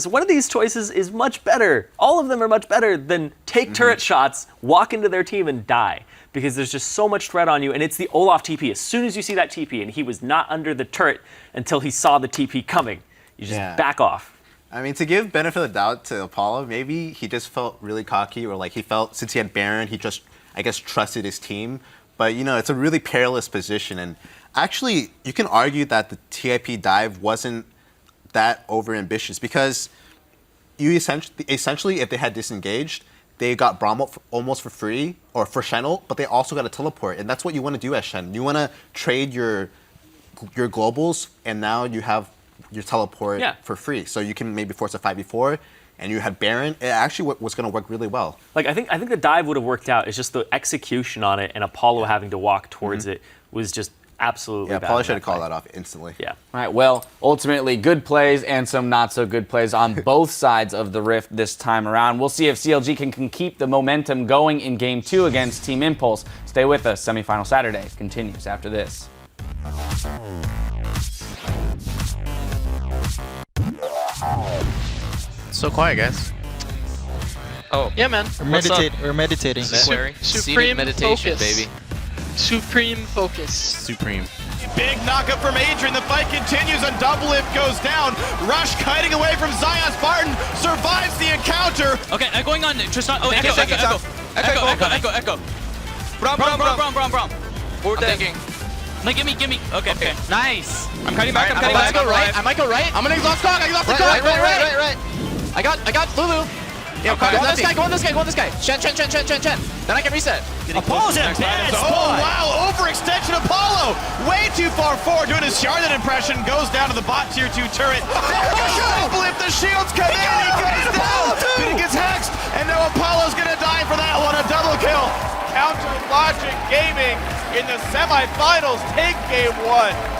one of these choices is much better. All of them are much better than take turret shots, walk into their team, and die. Because there's just so much threat on you, and it's the Olaf TP. As soon as you see that TP, and he was not under the turret until he saw the TP coming, you just back off. I mean, to give benefit of the doubt to Apollo, maybe he just felt really cocky, or like he felt since he had Baron, he just, I guess, trusted his team. But, you know, it's a really perilous position. And actually, you can argue that the TIP dive wasn't that overambitious because you essentially, if they had disengaged, they got Bramble almost for free, or for Shen'll, but they also got a teleport. And that's what you want to do as Shen. You want to trade your globals, and now you have your teleport for free. So you can maybe force a 5v4, and you had Baron. It actually was going to work really well. Like I think the dive would have worked out. It's just the execution on it and Apollo having to walk towards it was just absolutely bad. Apollo should have called that off instantly. All right, well, ultimately, good plays and some not-so-good plays on both sides of the Rift this time around. We'll see if CLG can keep the momentum going in Game 2 against Team Impulse. Stay with us. Semifinal Saturday continues after this. So quiet, guys. Oh. Yeah, man. We're meditating. Supreme meditation, focus. baby. Supreme focus. Supreme. Big knockup from Adrian. The fight continues and Double Lift goes down. Rush kiting away from Zion. Spartan survives the encounter. Okay, going on Tristan. Oh, Echo. Brom. I'm thinking. No, gimme. Okay. Nice. I'm cutting back. I might go right. I'm gonna exhaust Kong. I exhaust the Kong. Right. I got Lulu. Yeah, go on this guy. Shen. Then I can reset. Apollo's in a bad spot. Oh, wow. Overextension Apollo. Way too far forward. Doing his Charlotte impression. Goes down to the bot tier 2 turret. Double Lift. The shields come in. He goes down. But he gets hexed. And now Apollo's going to die for that one. A double kill. Counter Logic Gaming in the semifinals take Game 1.